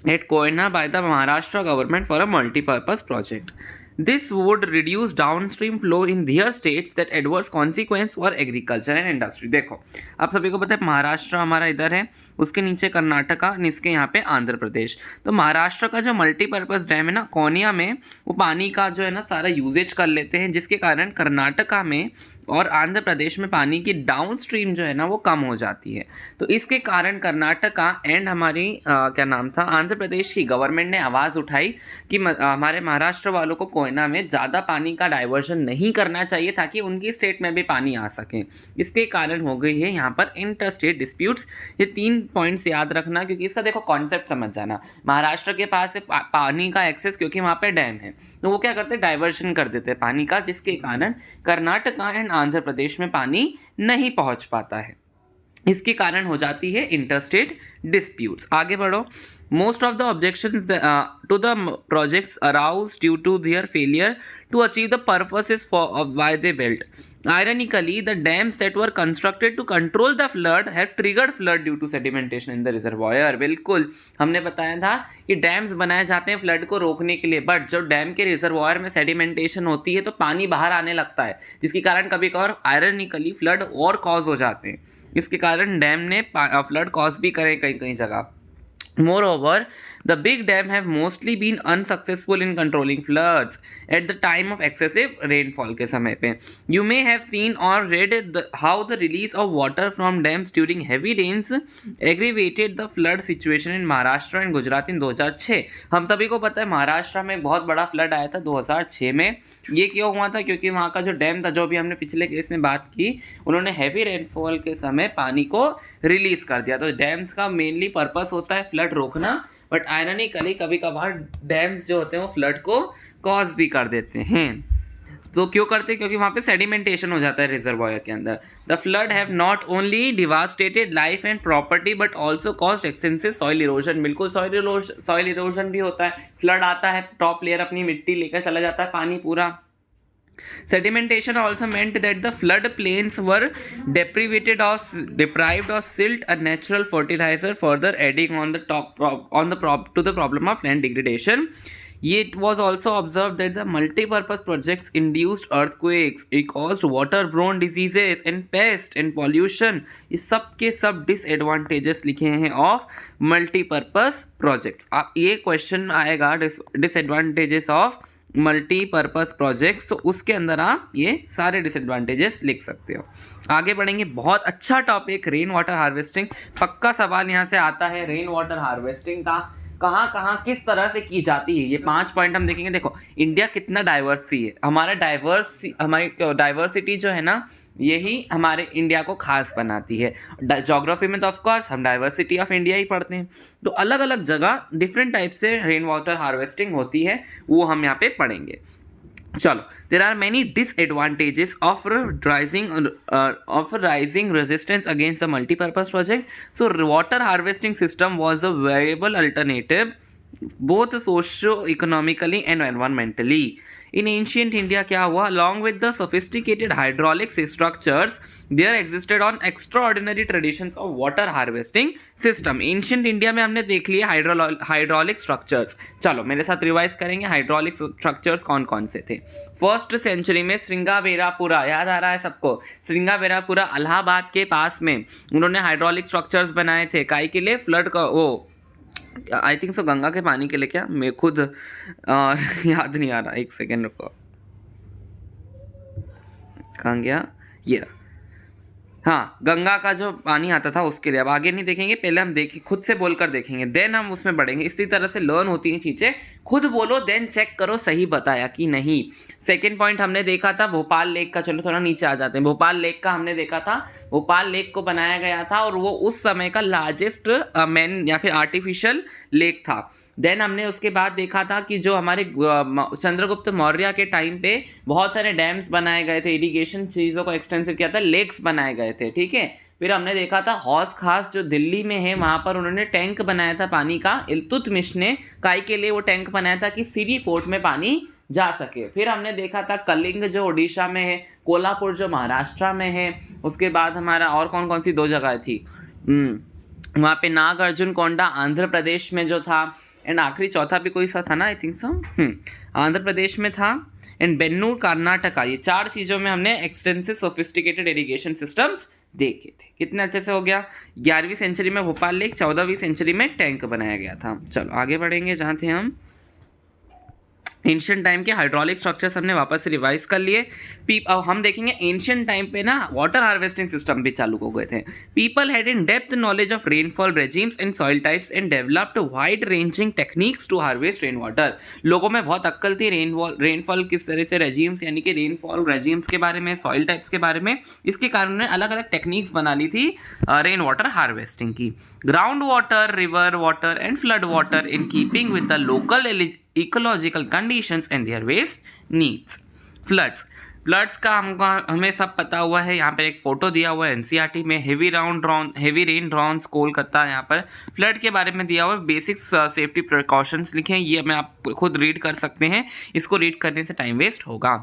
at Koyna by the Maharashtra government for a multi-purpose project. This would reduce downstream flow in their states that adverse consequence for agriculture and industry. देखो आप सभी को पता है महाराष्ट्र हमारा इधर है, उसके नीचे कर्नाटका, इसके यहाँ पे आंध्र प्रदेश। तो महाराष्ट्र का जो मल्टीपर्पज़ डैम है ना कोनिया में, वो पानी का जो है ना सारा यूजेज कर लेते हैं, जिसके कारण कर्नाटका में और आंध्र प्रदेश में पानी की डाउन स्ट्रीम जो है ना वो कम हो जाती है। तो इसके कारण कर्नाटका एंड हमारी क्या नाम था, आंध्र प्रदेश की गवर्नमेंट ने आवाज़ उठाई कि हमारे महाराष्ट्र वालों को कोयना में ज़्यादा पानी का डाइवर्जन नहीं करना चाहिए ताकि उनकी स्टेट में भी पानी आ सके। इसके कारण हो गई है यहाँ पर इंटर स्टेट डिस्प्यूट्स। ये 3 पॉइंट्स याद रखना, क्योंकि इसका देखो कॉन्सेप्ट समझ जाना। महाराष्ट्र के पास है पानी का एक्सेस, क्योंकि वहाँ पे डैम है, तो वो क्या करते हैं, डाइवर्शन कर देते हैं पानी का, जिसके कारण कर्नाटका एंड आंध्र प्रदेश में पानी नहीं पहुंच पाता है। इसके कारण हो जाती है इंटरस्टेट डिस्प्यूट्स। आगे बढ़ो। Most of the objections to the projects arouse due to their failure to achieve the purposes of why they built. Ironically, the dams that were constructed to control the flood have triggered flood due to sedimentation in the reservoir. बिल्कुल हमने बताया था कि dams बनाए जाते हैं flood को रोकने के लिए, बट जब डैम के रिजर्वायर में सेडिमेंटेशन होती है तो पानी बाहर आने लगता है, जिसके कारण कभी कभार आयरनिकली फ्लड और कॉज हो जाते हैं। इसके कारण डैम ने फ्लड कॉज भी करे कई कई जगह। Moreover, the big dam have mostly been unsuccessful in controlling floods at the time of excessive rainfall के समय पे। You may have seen or read how the release of water from dams during heavy rains aggravated the flood situation in Maharashtra and Gujarat in 2006। हम सभी को पता है महाराष्ट्र में बहुत बड़ा फ्लड आया था 2006 में। ये क्यों हुआ था, क्योंकि वहाँ का जो डैम था, जो भी हमने पिछले केस में बात की, उन्होंने हैवी रेनफॉल के समय पानी को रिलीज कर दिया। तो डैम्स का मेनली पर्पस होता है फ्लड रोकना, बट आयरनिकली कभी कभार डैम्स जो होते हैं वो फ्लड को कॉज भी कर देते हैं। तो क्यों करते हैं, क्योंकि वहाँ पे सेडिमेंटेशन हो जाता है रिजर्वायर के अंदर। The flood have not only devastated life and property but also caused extensive soil erosion. बिल्कुल सॉइल इरोजन भी होता है, फ्लड आता है, टॉप लेयर अपनी मिट्टी लेकर चला जाता है पानी पूरा। Sedimentation also meant that the flood plains were deprived of silt, a natural fertilizer, further adding on to the problem of land degradation. It was also observed that the multi-purpose projects induced earthquakes, it caused water-borne diseases and pests and pollution. ये सब के सब disadvantages लिखे हैं of multi-purpose projects। आप ये question आएगा disadvantages of multipurpose projects, तो उसके अंदर आप ये सारे डिसएडवांटेजेस लिख सकते हो। आगे बढ़ेंगे। बहुत अच्छा टॉपिक रेन वाटर हार्वेस्टिंग, पक्का सवाल यहाँ से आता है रेन वाटर हार्वेस्टिंग का कहाँ कहाँ किस तरह से की जाती है। ये 5 पॉइंट हम देखेंगे। देखो इंडिया कितना डाइवर्सी है, हमारी डाइवर्सिटी जो है ना यही हमारे इंडिया को खास बनाती है। ज्योग्राफी में तो ऑफकोर्स हम डाइवर्सिटी ऑफ इंडिया ही पढ़ते हैं, तो अलग अलग जगह डिफरेंट टाइप से रेन वाटर हार्वेस्टिंग होती है, वो हम यहाँ पे पढ़ेंगे। चलो, there are many disadvantages of rising resistance against the multi-purpose project. So water harvesting system was a viable alternative both socio-economically and environmentally. In ancient India क्या हुआ, along with the sophisticated hydraulic structures, there existed on extraordinary traditions of water harvesting system. Ancient India में हमने देख लिया hydraulic structures. चलो मेरे साथ revise करेंगे हाइड्रोलिक स्ट्रक्चर्स कौन कौन से थे। फर्स्ट सेंचुरी में श्रृंगाबेरापुरा, याद आ रहा है सबको, श्रृंगाबेरापुरा इलाहाबाद के पास में उन्होंने हाइड्रोलिक स्ट्रक्चर्स बनाए थे। काई के लिए? फ्लड का, वो आई थिंक सो गंगा के पानी के लिए। क्या मैं खुद याद नहीं आ रहा, एक सेकेंड रुको, कहाँ गया ये रहा। हाँ, गंगा का जो पानी आता था उसके लिए। अब आगे नहीं देखेंगे, पहले हम देखें, खुद से बोलकर देखेंगे, देन हम उसमें बढ़ेंगे। इसी तरह से लर्न होती हैं चीज़ें, खुद बोलो देन चेक करो सही बताया कि नहीं। सेकंड पॉइंट हमने देखा था भोपाल लेक का। चलो थोड़ा नीचे आ जाते हैं। भोपाल लेक का हमने देखा था, भोपाल लेक को बनाया गया था और वो उस समय का लार्जेस्ट मैन या फिर आर्टिफिशियल लेक था। देन हमने उसके बाद देखा था कि जो हमारे चंद्रगुप्त मौर्य के टाइम पे बहुत सारे डैम्स बनाए गए थे, इरिगेशन चीज़ों को एक्सटेंसिव किया था, लेक्स बनाए गए थे, ठीक है। फिर हमने देखा था हौस खास जो दिल्ली में है, वहाँ पर उन्होंने टैंक बनाया था पानी का। इल्तुतमिश ने काई के लिए वो टैंक बनाया था कि सीरी फोर्ट में पानी जा सके। फिर हमने देखा था कलिंग जो उड़ीसा में है, कोल्हापुर जो महाराष्ट्र में है। उसके बाद हमारा और कौन कौन सी 2 जगह थी, वहाँ पे नागार्जुन कोंडा आंध्र प्रदेश में जो था। एंड आखिरी चौथा भी कोई सा था ना, I think so, Andhra Pradesh में था। एंड बेन्नूर कर्नाटका। ये 4 चीज़ों में हमने एक्सटेंसिव सोफिस्टिकेटेड इरिगेशन सिस्टम्स देखे थे। कितने अच्छे से हो गया। 11वीं सेंचुरी में भोपाल लेक, 14वीं सेंचुरी में टैंक बनाया गया था। चलो आगे बढ़ेंगे, जहाँ थे हम एंशियंट टाइम के हाइड्रोलिक स्ट्रक्चर्स हमने वापस से रिवाइज कर लिए। अब हम देखेंगे एंशियंट टाइम पे ना वाटर हार्वेस्टिंग सिस्टम भी चालू हो गए थे। People had in depth knowledge of rainfall regimes and soil types and developed wide ranging techniques to harvest rain water. लोगों में बहुत अक्ल थी रेनफॉल किस तरह से, रेजिम्स यानी कि रेनफॉल रेजिम्स के बारे में, सॉइल टाइप्स के बारे में। इसके कारण उन्होंने अलग अलग टेक्निक्स बना ली थी रेन वाटर हार्वेस्टिंग की। Ground water, river water and flood water in keeping with the local ecological conditions and their waste needs. Floods का हमें सब पता हुआ है। यहाँ पर एक फोटो दिया हुआ है एनसीईआरटी में, हेवी रेन ड्रॉन्स कोलकाता। यहाँ पर फ्लड के बारे में दिया हुआ है, बेसिक्स सेफ्टी प्रिकॉशंस लिखे हैं। ये मैं आप खुद रीड कर सकते हैं, इसको रीड करने से टाइम वेस्ट होगा।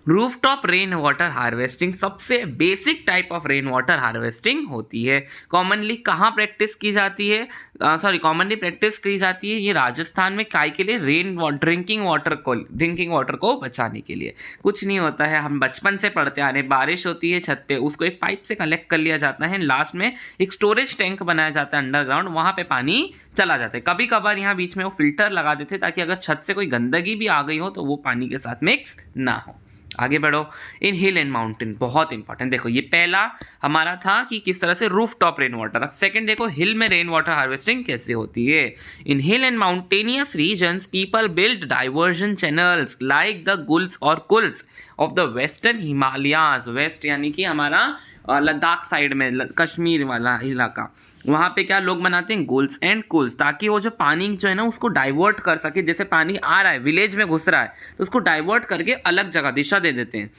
रूफटॉप रेन वाटर हार्वेस्टिंग सबसे basic type of rain water harvesting होती है। कॉमनली कहाँ प्रैक्टिस की जाती है, कॉमनली प्रैक्टिस की जाती है ये राजस्थान में। काय के लिए? ड्रिंकिंग वाटर को बचाने के लिए। कुछ नहीं होता है, हम बचपन से पढ़ते आ रहे हैं, बारिश होती है छत पे, उसको एक पाइप से कलेक्ट कर लिया जाता है, लास्ट में एक स्टोरेज टैंक बनाया जाता है अंडरग्राउंड, वहाँ पे पानी चला जाता है। कभी कभार यहाँ बीच में वो फिल्टर लगा देते ताकि अगर छत से कोई गंदगी भी आ गई हो तो वो पानी के साथ मिक्स ना हो। आगे बढ़ो। इन हिल एंड माउंटेन, बहुत इंपॉर्टेंट। देखो ये पहला हमारा था कि किस तरह से रूफ टॉप रेन वाटर। अब सेकंड देखो हिल में रेन वाटर हार्वेस्टिंग कैसे होती है। In hill and mountainous regions people build diversion channels like the guls और kuls of the western Himalayas. West यानी कि हमारा लद्दाख साइड में, कश्मीर वाला इलाका, वहाँ पे क्या लोग बनाते हैं, गुल्स एंड कुल्स, ताकि वो जो पानी जो है ना उसको डाइवर्ट कर सके। जैसे पानी आ रहा है, विलेज में घुस रहा है, तो उसको डाइवर्ट करके अलग जगह दिशा दे देते हैं।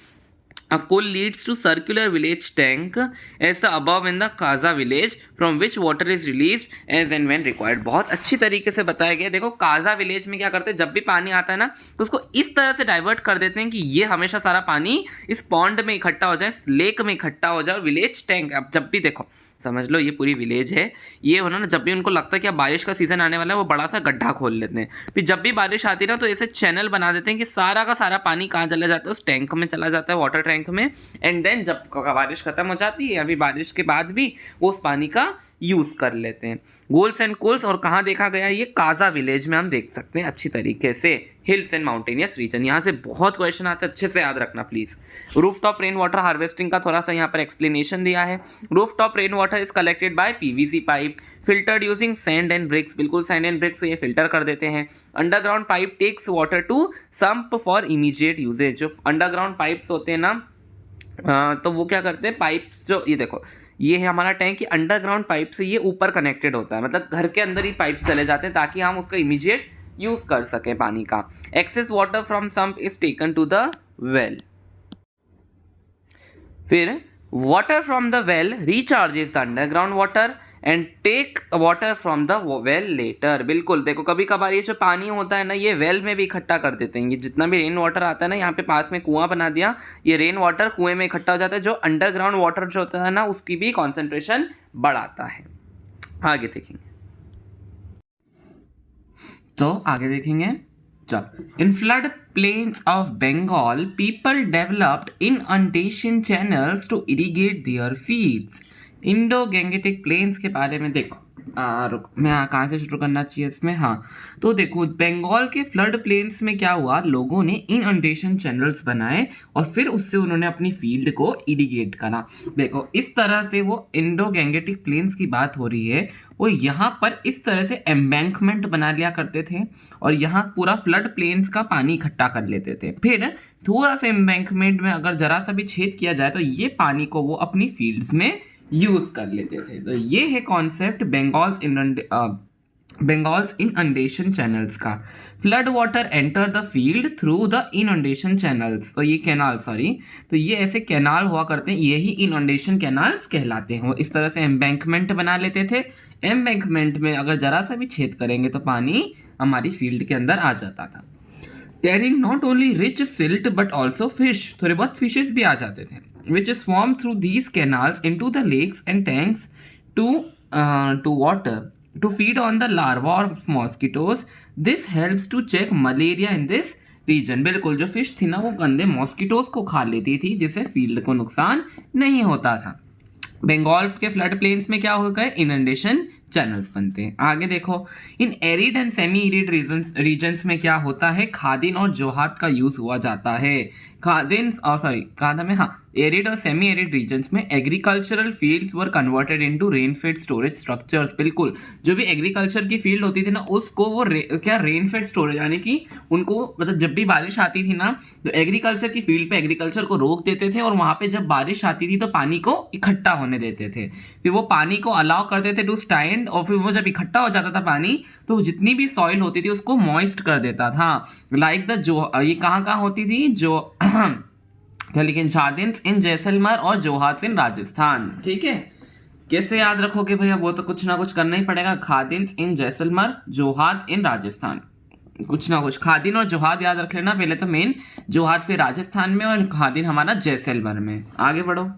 A cool leads to circular village tank as the above in the Kaza village from which water is released as and when required। बहुत अच्छी तरीके से बताया गया। देखो काजा विलेज में क्या करते हैं, जब भी पानी आता है ना तो उसको इस तरह से डाइवर्ट कर देते हैं कि ये हमेशा सारा पानी इस पॉन्ड में इकट्ठा हो जाए, इस लेक में इकट्ठा हो जाए। विलेज टैंक, अब जब भी देखो समझ लो ये पूरी विलेज है, ये उन्होंने जब भी उनको लगता है कि अब बारिश का सीजन आने वाला है वो बड़ा सा गड्ढा खोल लेते हैं। फिर जब भी बारिश आती है ना तो ऐसे चैनल बना देते हैं कि सारा का सारा पानी कहाँ चला जाता है, उस टैंक में चला जाता है, वाटर टैंक में। एंड देन जब बारिश खत्म हो जाती है, अभी बारिश के बाद भी वो उस पानी का यूज़ कर लेते हैं। गोल्स एंड कोल्स, और कहाँ देखा गया ये काजा विलेज में हम देख सकते हैं अच्छी तरीके से। हिल्स एंड माउंटेनियस रीजन, यहाँ से बहुत क्वेश्चन आते हैं, अच्छे से याद रखना please. Rooftop rain water harvesting का थोड़ा सा यहाँ पर एक्सप्लेनेशन दिया है। Rooftop rain water is collected by PVC pipe filtered using sand and bricks. बिल्कुल सैंड एंड ब्रिक्स से ये फिल्टर कर देते हैं। Underground pipe takes water to sump for immediate uses. जो अंडरग्राउंड पाइप्स होते हैं ना, तो वो क्या करते हैं, पाइप्स जो ये देखो ये है हमारा टैंक, की अंडरग्राउंड पाइप से ये ऊपर कनेक्टेड होता है, मतलब घर के अंदर ही पाइप चले जाते हैं ताकि हम उसका इमीडिएट यूज कर सकें पानी का। Excess water from sump is taken to the well. फिर water from the well recharges the underground water and take water from the well later. बिल्कुल, देखो कभी कभार ये जो पानी होता है ना, ये वेल में भी इकट्ठा कर देते हैं। ये जितना भी रेन वाटर आता है ना, यहाँ पे पास में कुआं बना दिया, ये रेन वाटर कुएं में इकट्ठा हो जाता है, जो अंडरग्राउंड वाटर जो होता है ना, उसकी भी कॉन्सेंट्रेशन बढ़ाता है। आगे देखेंगे, तो आगे देखेंगे, चलो। In flood plains of Bengal people developed inundation channels to irrigate their fields. Indo Gangetic plains के बारे में देखो, रुक, मैं कहाँ से शुरू करना चाहिए इसमें, हाँ। तो देखो बंगाल के फ्लड प्लेन्स में क्या हुआ, लोगों ने इनअंडेशन चैनल्स बनाए और फिर उससे उन्होंने अपनी फील्ड को इरिगेट करा। देखो इस तरह से वो इंडो गैंगेटिक प्लेन्स की बात हो रही है, वो यहाँ पर इस तरह से एम्बैंकमेंट बना लिया करते थे और यहाँ पूरा फ्लड प्लेन्स का पानी इकट्ठा कर लेते थे। फिर थोड़ा सा एम्बैंकमेंट में अगर जरा सा भी छेद किया जाए तो ये पानी को वो अपनी फील्ड्स में यूज कर लेते थे। तो ये है कॉन्सेप्ट बंगाल्स इनअंडेशन चैनल्स का। Flood water enter the field through the inundation channels. तो ये कैनाल, सॉरी, तो ये ऐसे कैनाल हुआ करते हैं, यही इनअंडेशन कैनाल्स कहलाते हैं। वो इस तरह से एम्बैंकमेंट बना लेते थे। एम्बैंकमेंट में अगर जरा सा भी छेद करेंगे तो पानी हमारी फील्ड के अंदर आ जाता था। Carrying not only rich silt but also fish, थोड़े बहुत फिशेस भी आ जाते थे, which is formed through these canals into the lakes and tanks to water to feed on the larvae of mosquitoes. This helps to check malaria in this region. बिल्कुल, जो fish थी ना वो गंदे मॉस्किटोज को खा लेती थी, जिससे फील्ड को नुकसान नहीं होता था। बंगाल के फ्लड प्लेन्स में क्या हो गए, इनंडेशन चैनल्स बनते हैं। आगे देखो, in arid and semi arid regions में क्या होता है, खादिन और जोहात का यूज हुआ जाता है। खादा में, हाँ, एरिड और सेमी एरिड रीजन्स में agricultural fields were converted into rainfed storage structures. बिल्कुल, जो भी एग्रीकल्चर की फील्ड होती थी ना, उसको वो क्या रेनफेड स्टोरेज, यानी कि उनको मतलब जब भी बारिश आती थी ना, तो एग्रीकल्चर की फील्ड पे एग्रीकल्चर को रोक देते थे और वहां पे जब बारिश आती थी तो पानी को इकट्ठा होने देते थे। फिर वो पानी को अलाउ करते थे टू स्टैंड, और फिर वो जब इकट्ठा हो जाता था पानी, तो जितनी भी सॉइल होती थी उसको मॉइस्ट कर देता था। लाइक द जो ये कहाँ होती थी, जो क्या, लेकिन चादिन्स इन जैसलमेर और जोहात इन राजस्थान। ठीक है, कैसे याद रखोगे भैया, वो तो कुछ ना कुछ करना ही पड़ेगा। खादिन्स इन जैसलमेर, जोहात इन राजस्थान, कुछ ना कुछ। खादिन और जोहात याद रख लेना पहले, तो मेन जोहात फिर राजस्थान में और खादिन हमारा जैसलमेर में। आगे बढ़ो।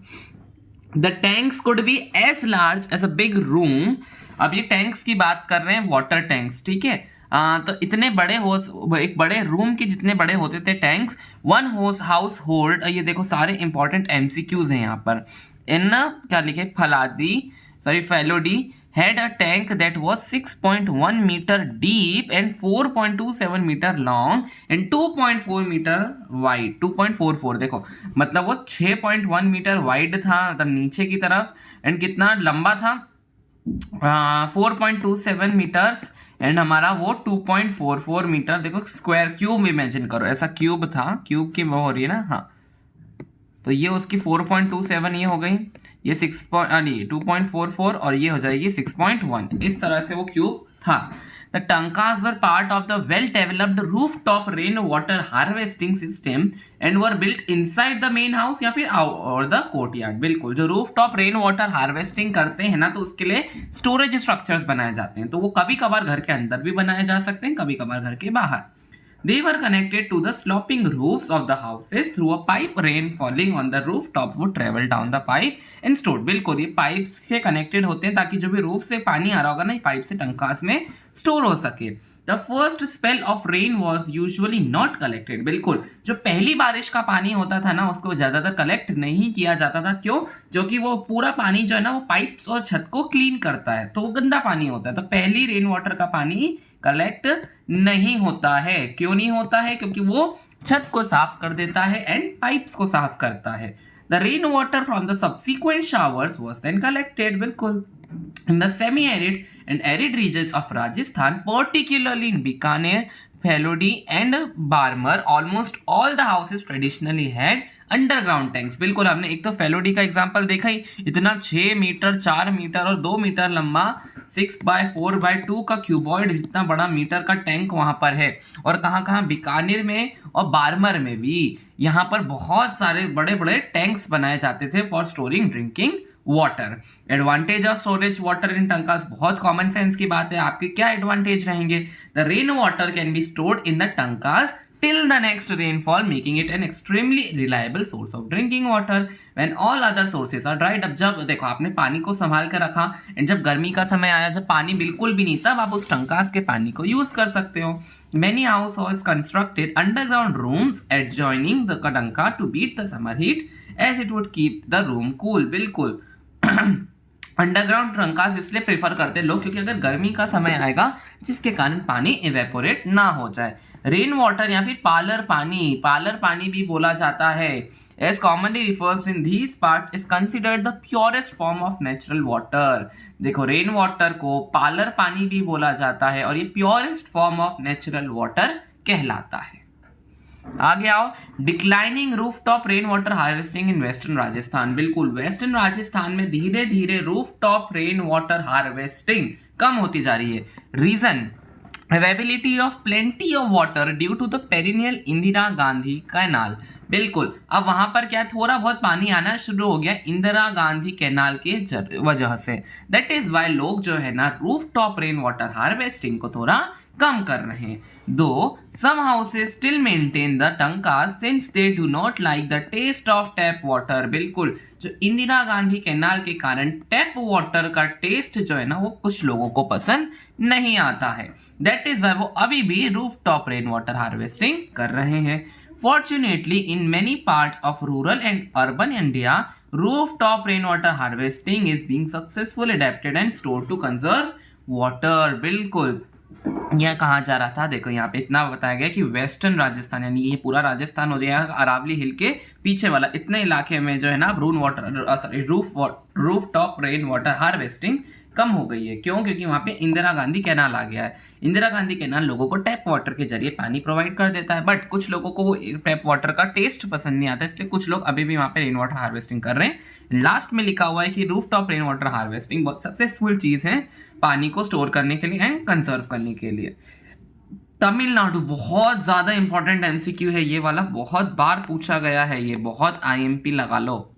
The tanks could be as large as a big room. अब ये टैंक्स की बात कर रहे हैं, वाटर टैंक्स, ठीक है। तो इतने बड़े एक बड़े रूम के जितने बड़े होते थे टैंक्स। वन हाउस होल्ड, ये देखो सारे इंपॉर्टेंट एमसीक्यूज हैं यहाँ पर। इन क्या लिखे, फेलोडी had a tank that was 6.1 meter deep and 4.27 meter long and 2.4 meter wide। 2.44 देखो, मतलब वो 6.1 मीटर वाइड था, मतलब नीचे की तरफ, एंड कितना लंबा था, 4.27 मीटर्स, एंड हमारा वो 2.44 मीटर। देखो स्क्वायर, क्यूब इमेजिन करो, ऐसा क्यूब था, क्यूब की वो हो रही है ना, हाँ। तो ये उसकी 4.27 ये हो गई, ये 2.44 और ये हो जाएगी 6.1। इस तरह से वो क्यूब था। The tankas were part of the well developed roof top rain water harvesting system and were built inside the main house या फिर और द कोर्टयार्ड। बिल्कुल, जो roof top rain water harvesting करते हैं ना, तो उसके लिए स्टोरेज स्ट्रक्चर्स बनाए जाते हैं। तो वो कभी कभार घर के अंदर भी बनाए जा सकते हैं, कभी कभार घर के बाहर। They were connected to the sloping roofs of the houses through a pipe. Rain falling on the rooftop would travel down the pipe and stored। बिल्कुल, ये पाइप से कनेक्टेड होते हैं ताकि जो भी रूफ से पानी आ रहा होगा ना, ये पाइप से टंकास में स्टोर हो सके। The first spell of rain was usually not collected। बिल्कुल, जो पहली बारिश का पानी होता था ना, उसको ज्यादातर कलेक्ट नहीं किया जाता था। क्यों? जो कि वो पूरा पानी जो है ना, वो पाइप्स और छत को क्लीन करता है, तो वो गंदा पानी होता है। तो पहली रेन वाटर का पानी कलेक्ट नहीं होता है। क्यों नहीं होता है? क्योंकि वो छत को साफ कर देता है एंड पाइप्स को साफ करता है। The rain water from the subsequent showers was then collected. बिल्कुल, in the semi-arid and arid regions of Rajasthan, particularly in Bikaner, Phalodi and Barmer, almost all the houses traditionally had underground tanks. बिल्कुल, हमने एक तो फेलोडी का example देखा ही, इतना 6 metre 4 metre और 2 metre लंबा 6x4x2 का क्यूबॉइड जितना बड़ा मीटर का टैंक वहां पर है। और कहाँ कहाँ, बीकानेर में और बारमर में भी यहाँ पर बहुत सारे बड़े बड़े टैंक्स बनाए जाते थे for storing drinking water. Advantage of storage water in tankas, बहुत कॉमन सेंस की बात है। आपके क्या एडवांटेज रहेंगे? The rain water can be stored in the tankas till the next rainfall, making it an extremely reliable source of drinking water when all other sources are dried up। जब देखो आपने पानी को संभाल कर रखा एंड जब गर्मी का समय आया, जब पानी बिल्कुल भी नहीं, तब आप उस टंकास के पानी को यूज कर सकते हो। Many households constructed underground rooms adjoining the tanka to beat the summer heat as it would keep the room cool। बिल्कुल अंडरग्राउंड टंकास इसलिए प्रेफर करते हैं लोग क्योंकि अगर गर्मी का समय आएगा जिसके कारण पानी इवेपोरेट ना हो जाए। रेन वाटर या फिर पालर पानी भी बोला जाता है, as commonly refers in these parts is considered the purest form of natural water. देखो रेन वाटर को पालर पानी भी बोला जाता है और ये purest form of natural water कहलाता है। आगे आओ, declining rooftop rain water harvesting in western Rajasthan. बिल्कुल वेस्टर्न राजस्थान में धीरे धीरे रूफटॉप रेन वाटर हार्वेस्टिंग कम होती जा रही है। Reason, availability of plenty of water due to the perennial Indira Gandhi canal. बिल्कुल अब वहां पर क्या थोड़ा बहुत पानी आना शुरू हो गया इंदिरा गांधी कैनाल के वजह से। दैट इज वाई लोग जो है ना रूफटॉप रेन वाटर हार्वेस्टिंग को थोड़ा कम कर रहे हैं। दो some houses still maintain the tankas since they do not like the taste of tap water। बिल्कुल जो इंदिरा गांधी कैनाल के कारण टैप वाटर का टेस्ट जो है ना वो कुछ लोगों को पसंद नहीं आता है। दैट इज वाई वो अभी भी roof top rain water harvesting कर रहे हैं। Fortunately, in many parts of rural and urban India, rooftop rainwater harvesting is being successfully adapted and stored to conserve water। बिल्कुल यह कहा जा रहा था, देखो यहाँ पे इतना बताया गया कि वेस्टर्न राजस्थान यानी ये पूरा राजस्थान हो गया, अरावली हिल के पीछे वाला इतने इलाके में जो है ना roof top rain water harvesting कम हो गई है। क्यों? क्योंकि वहाँ पे इंदिरा गांधी कैनाल आ गया है। इंदिरा गांधी कैनाल लोगों को टैप वाटर के जरिए पानी प्रोवाइड कर देता है, बट कुछ लोगों को वो टैप वाटर का टेस्ट पसंद नहीं आता, इसलिए कुछ लोग अभी भी वहाँ पे रेन वाटर हार्वेस्टिंग कर रहे हैं। लास्ट में लिखा हुआ है कि roof top rain water harvesting बहुत सक्सेसफुल चीज़ है पानी को स्टोर करने के लिए एंड कंजर्व करने के लिए। तमिलनाडु बहुत ज़्यादा इंपॉर्टेंट एमसीक्यू है ये वाला, बहुत बार पूछा गया है ये, बहुत आईएमपी लगा लो।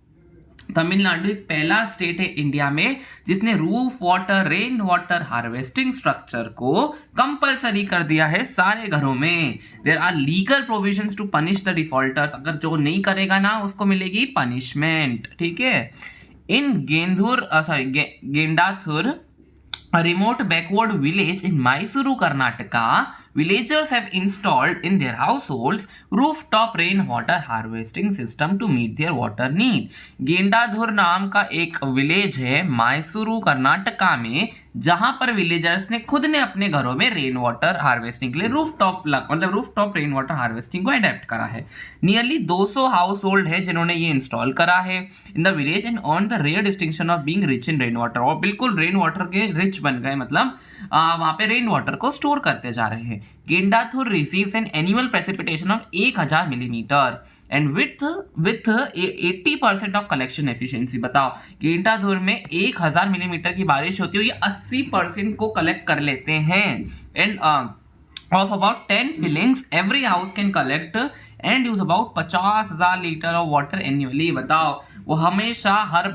तमिलनाडु एक पहला स्टेट है इंडिया में जिसने roof water rain water harvesting structure को कंपलसरी कर दिया है सारे घरों में। There are legal provisions to punish the defaulters, अगर जो नहीं करेगा ना उसको मिलेगी पनिशमेंट। ठीक है। इन गेंडाथुर, a remote backward village in Mysuru, Karnataka, villagers have installed in their households rooftop rainwater harvesting system to meet their water need। गेंडाधुर नाम का एक विलेज है मैसूरू कर्नाटका में, जहां पर विलेजर्स ने खुद ने अपने घरों में रेन वाटर हार्वेस्टिंग के लिए रूफटॉप रेन वाटर हार्वेस्टिंग को अडेप्ट करा है। नियरली 200 हाउस होल्ड है जिन्होंने ये इंस्टॉल करा है in the village and earn the rare distinction of being rich in rain water. और बिल्कुल रेन वाटर के रिच बन गए, मतलब वहां पे रेन वाटर को स्टोर करते जा रहे हैं। Gendathur receives an annual precipitation of 1000 millimetre and with 80% of collection efficiency. बताओ गेंडाधुर में 1000 मिलीमीटर की बारिश होती है, ये 80% को कलेक्ट कर लेते हैं। And of about 10 fillings every house can collect and use about 50,000 litre of water annually. बताओ वो हमेशा हर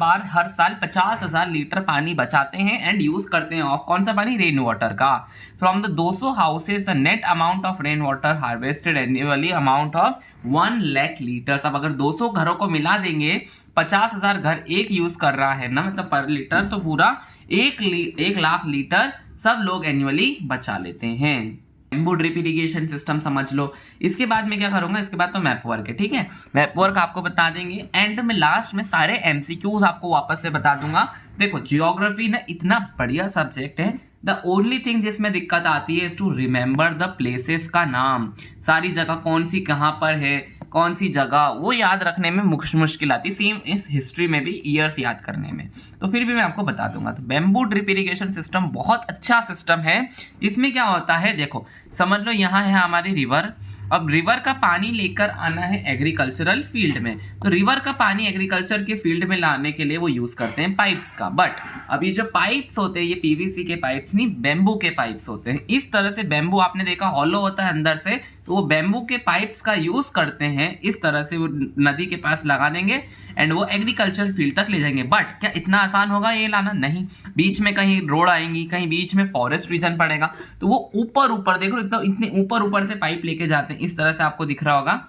साल 50,000 लीटर पानी बचाते हैं एंड यूज करते हैं। और कौन सा पानी? रेन वाटर का। From the 200 houses the net amount of rain water harvested annually amount of 1 lakh litres. अब अगर 200 घरों को मिला देंगे, 50,000 घर एक यूज कर रहा है ना, मतलब पर लीटर, तो पूरा 1 लाख लीटर सब लोग एन्युअली बचा लेते हैं। बैम्बू ड्रिप इरिगेशन सिस्टम समझ लो। इसके बाद मैं क्या करूंगा, इसके बाद तो मैप वर्क है। ठीक है, मैप वर्क आपको बता देंगे एंड में लास्ट में सारे एमसीक्यूज आपको वापस से बता दूंगा। देखो ज्योग्राफी ना इतना बढ़िया सब्जेक्ट है, द ओनली थिंग जिसमें दिक्कत आती है is to remember the places का नाम। सारी जगह कौन सी कहाँ पर है, कौन सी जगह, वो याद रखने में मुश्किल आती है। सेम इस हिस्ट्री में भी ईयर्स याद करने में, तो फिर भी मैं आपको बता दूंगा। तो बैम्बू ड्रिप इरिगेशन सिस्टम बहुत अच्छा सिस्टम है। इसमें क्या होता है, देखो समझ लो यहाँ है हमारी रिवर। अब रिवर का पानी लेकर आना है एग्रीकल्चरल फील्ड में, तो रिवर का पानी एग्रीकल्चर के फील्ड में लाने के लिए वो यूज करते हैं पाइप्स का। बट अब ये जो पाइप्स होते हैं ये पीवीसी के पाइप्स नहीं, बैम्बू के पाइप्स होते हैं। इस तरह से बैम्बू आपने देखा हॉलो होता है अंदर से, तो वो बैम्बू के पाइप्स का यूज करते हैं, इस तरह से वो नदी के पास लगा देंगे एंड वो एग्रीकल्चर फील्ड तक ले जाएंगे। बट क्या इतना आसान होगा ये लाना? नहीं, बीच में कहीं रोड आएंगी, कहीं बीच में फॉरेस्ट रीजन पड़ेगा, तो वो ऊपर ऊपर देखो इतने ऊपर ऊपर से पाइप लेके जाते हैं, इस तरह से आपको दिख रहा होगा।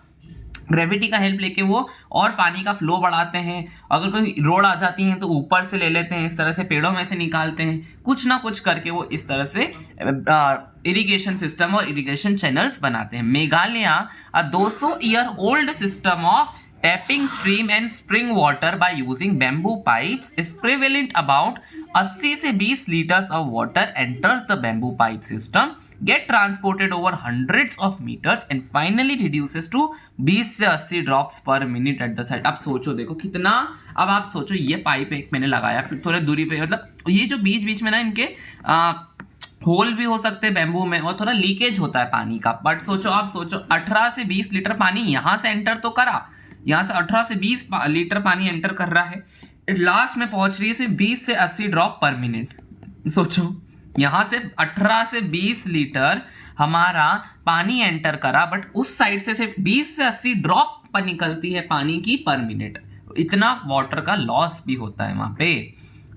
ग्रेविटी का हेल्प लेके वो और पानी का फ्लो बढ़ाते हैं। अगर कोई रोड आ जाती है तो ऊपर से ले लेते हैं, इस तरह से पेड़ों में से निकालते हैं, कुछ ना कुछ करके वो इस तरह से इरिगेशन सिस्टम और इरिगेशन चैनल्स बनाते हैं। मेघालय अ 200 year old system of tapping stream and spring water by using bamboo pipes is prevalent. About 80 से 20 liters of water enters the bamboo pipe system, get transported over hundreds of meters and finally reduces to 20 से 80 drops per minute at the site। अब सोचो, देखो कितना, अब आप सोचो ये पाइप एक मैंने लगाया, फिर थोड़े दूरी पे, मतलब ये जो बीच बीच में ना इनके होल भी हो सकते हैं बैम्बू में, और थोड़ा लीकेज होता है पानी का। बट सोचो, आप सोचो 18 से 20 लीटर पानी यहाँ से एंटर तो करा, यहाँ से 18 से 20 लीटर पानी एंटर कर रहा है, लास्ट में पहुंच रही है सिर्फ 20 से 80 ड्रॉप पर मिनट। सोचो, यहाँ से 18 से 20 लीटर हमारा पानी एंटर करा, बट उस साइड से सिर्फ 20 से 80 ड्रॉप पर निकलती है पानी की पर मिनट। इतना वाटर का लॉस भी होता है वहां पे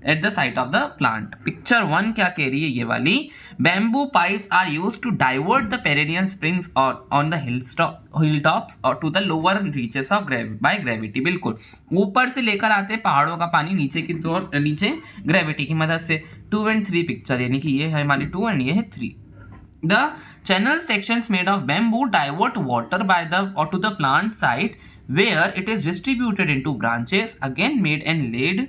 at the site of the plant. Picture 1 क्या कह रही है ये वाली? Bamboo pipes are used to divert the perennial springs on the hill tops और to the lower reaches of by gravity. बिल्कुल ऊपर से लेकर आते हैं पहाड़ों का पानी नीचे की ओर, नीचे ग्रेविटी की मदद से। 2 and 3 पिक्चर, यानी कि ये है हमारी 2 एंड ये है 3। The channel sections made of bamboo divert water by the or to the plant site where it is distributed into branches again made and laid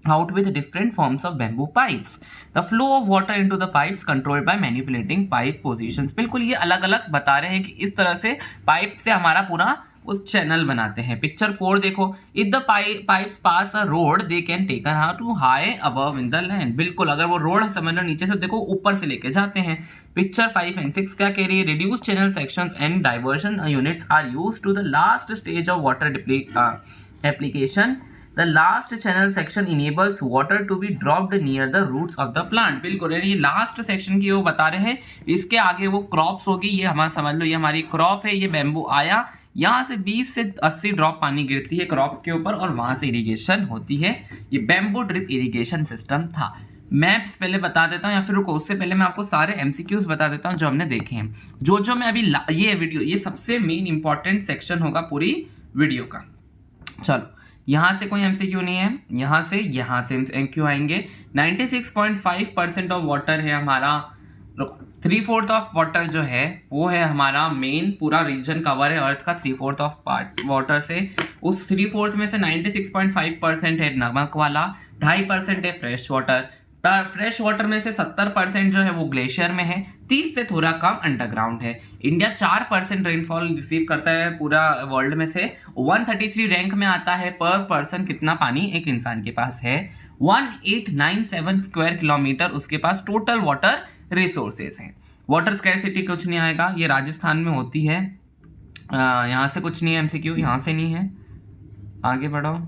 out with different forms of bamboo pipes. The flow of water into the pipes controlled by manipulating pipe positions। बिल्कुल ये अलग अलग बता रहे हैं कि इस तरह से पाइप से हमारा पूरा उस चैनल बनाते हैं। पिक्चर 4 देखो, if the pipes pass a road they can taken how to high above in the land. बिल्कुल, अगर वो रोड समझ लो नीचे से, देखो ऊपर से लेके जाते हैं। पिक्चर 5 and 6 क्या कह रही है? Reduce channel sections and diversion units are used to the last stage of water application. The last channel section enables water to be dropped near the roots of the plant। बिल्कुल, ये last section की वो बता रहे हैं। इसके आगे वो क्रॉप्स होगी, ये हमारा समझ लो ये हमारी क्रॉप है। ये बैम्बू आया, यहाँ से 20 से 80 ड्रॉप पानी गिरती है क्रॉप के ऊपर और वहां से इरिगेशन होती है। ये बैम्बू ड्रिप इरिगेशन सिस्टम था। मैप्स पहले बता देता हूँ, या फिर रुको उससे पहले मैं आपको सारे एमसीक्यूज बता देता हूँ जो हमने देखे हैं। जो मैं अभी ये वीडियो, ये सबसे मेन इंपॉर्टेंट सेक्शन होगा पूरी वीडियो का। चलो, यहाँ से कोई एमसीक्यू नहीं है, यहाँ से एमसीक्यू आएंगे। 96.5% ऑफ वाटर है हमारा, 3/4 ऑफ वाटर जो है वो है हमारा मेन, पूरा रीजन कवर है अर्थ का 3/4 ऑफ पार्ट वाटर से। उस 3/4 में से 96.5% है नमक वाला, 2.5% है फ्रेश वाटर। फ्रेश वाटर में से 70% जो है वो ग्लेशियर में है, 30 से थोड़ा कम अंडरग्राउंड है। इंडिया 4% रेनफॉल रिसीव करता है पूरा वर्ल्ड में से। 133 रैंक में आता है पर पर्सन कितना पानी एक इंसान के पास है। 1897 स्क्वायर किलोमीटर उसके पास टोटल वाटर रिसोर्सेज हैं। वाटर स्कैरसिटी कुछ नहीं आएगा, ये राजस्थान में होती है। यहाँ से कुछ नहीं है एमसीक्यू, यहाँ से नहीं है, आगे बढ़ो।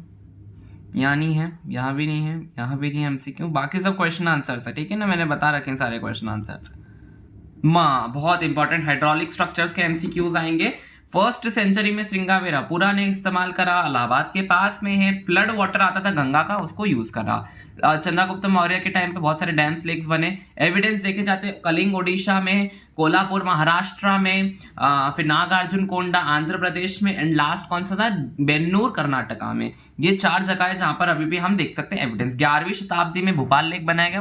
यहाँ नहीं है, यहाँ भी नहीं है, यहाँ भी नहीं है एमसीक्यू। बाकी सब क्वेश्चन आंसर्स है, ठीक है ना, मैंने बता रखे हैं सारे क्वेश्चन आंसर्स। बहुत इंपॉर्टेंट हाइड्रोलिक स्ट्रक्चर्स के एमसीक्यूज आएंगे। फर्स्ट सेंचुरी में श्रृंगावेरा पूरा ने इस्तेमाल करा, इलाहाबाद के पास में है। फ्लड वाटर आता था गंगा का, उसको यूज करा। चंद्रगुप्त मौर्य के टाइम पे बहुत सारे डैम्स लेक्स बने। एविडेंस देखे जाते हैं कलिंग ओडिशा में, कोल्हापुर महाराष्ट्र में, फिर नागार्जुन कोंडा आंध्र प्रदेश में, एंड लास्ट कौन सा था? बेन्नूर कर्नाटका में। ये 4 जगह है जहां पर अभी भी हम देख सकते हैं एविडेंस। 11वीं शताब्दी में भोपाल लेक बनाया गया,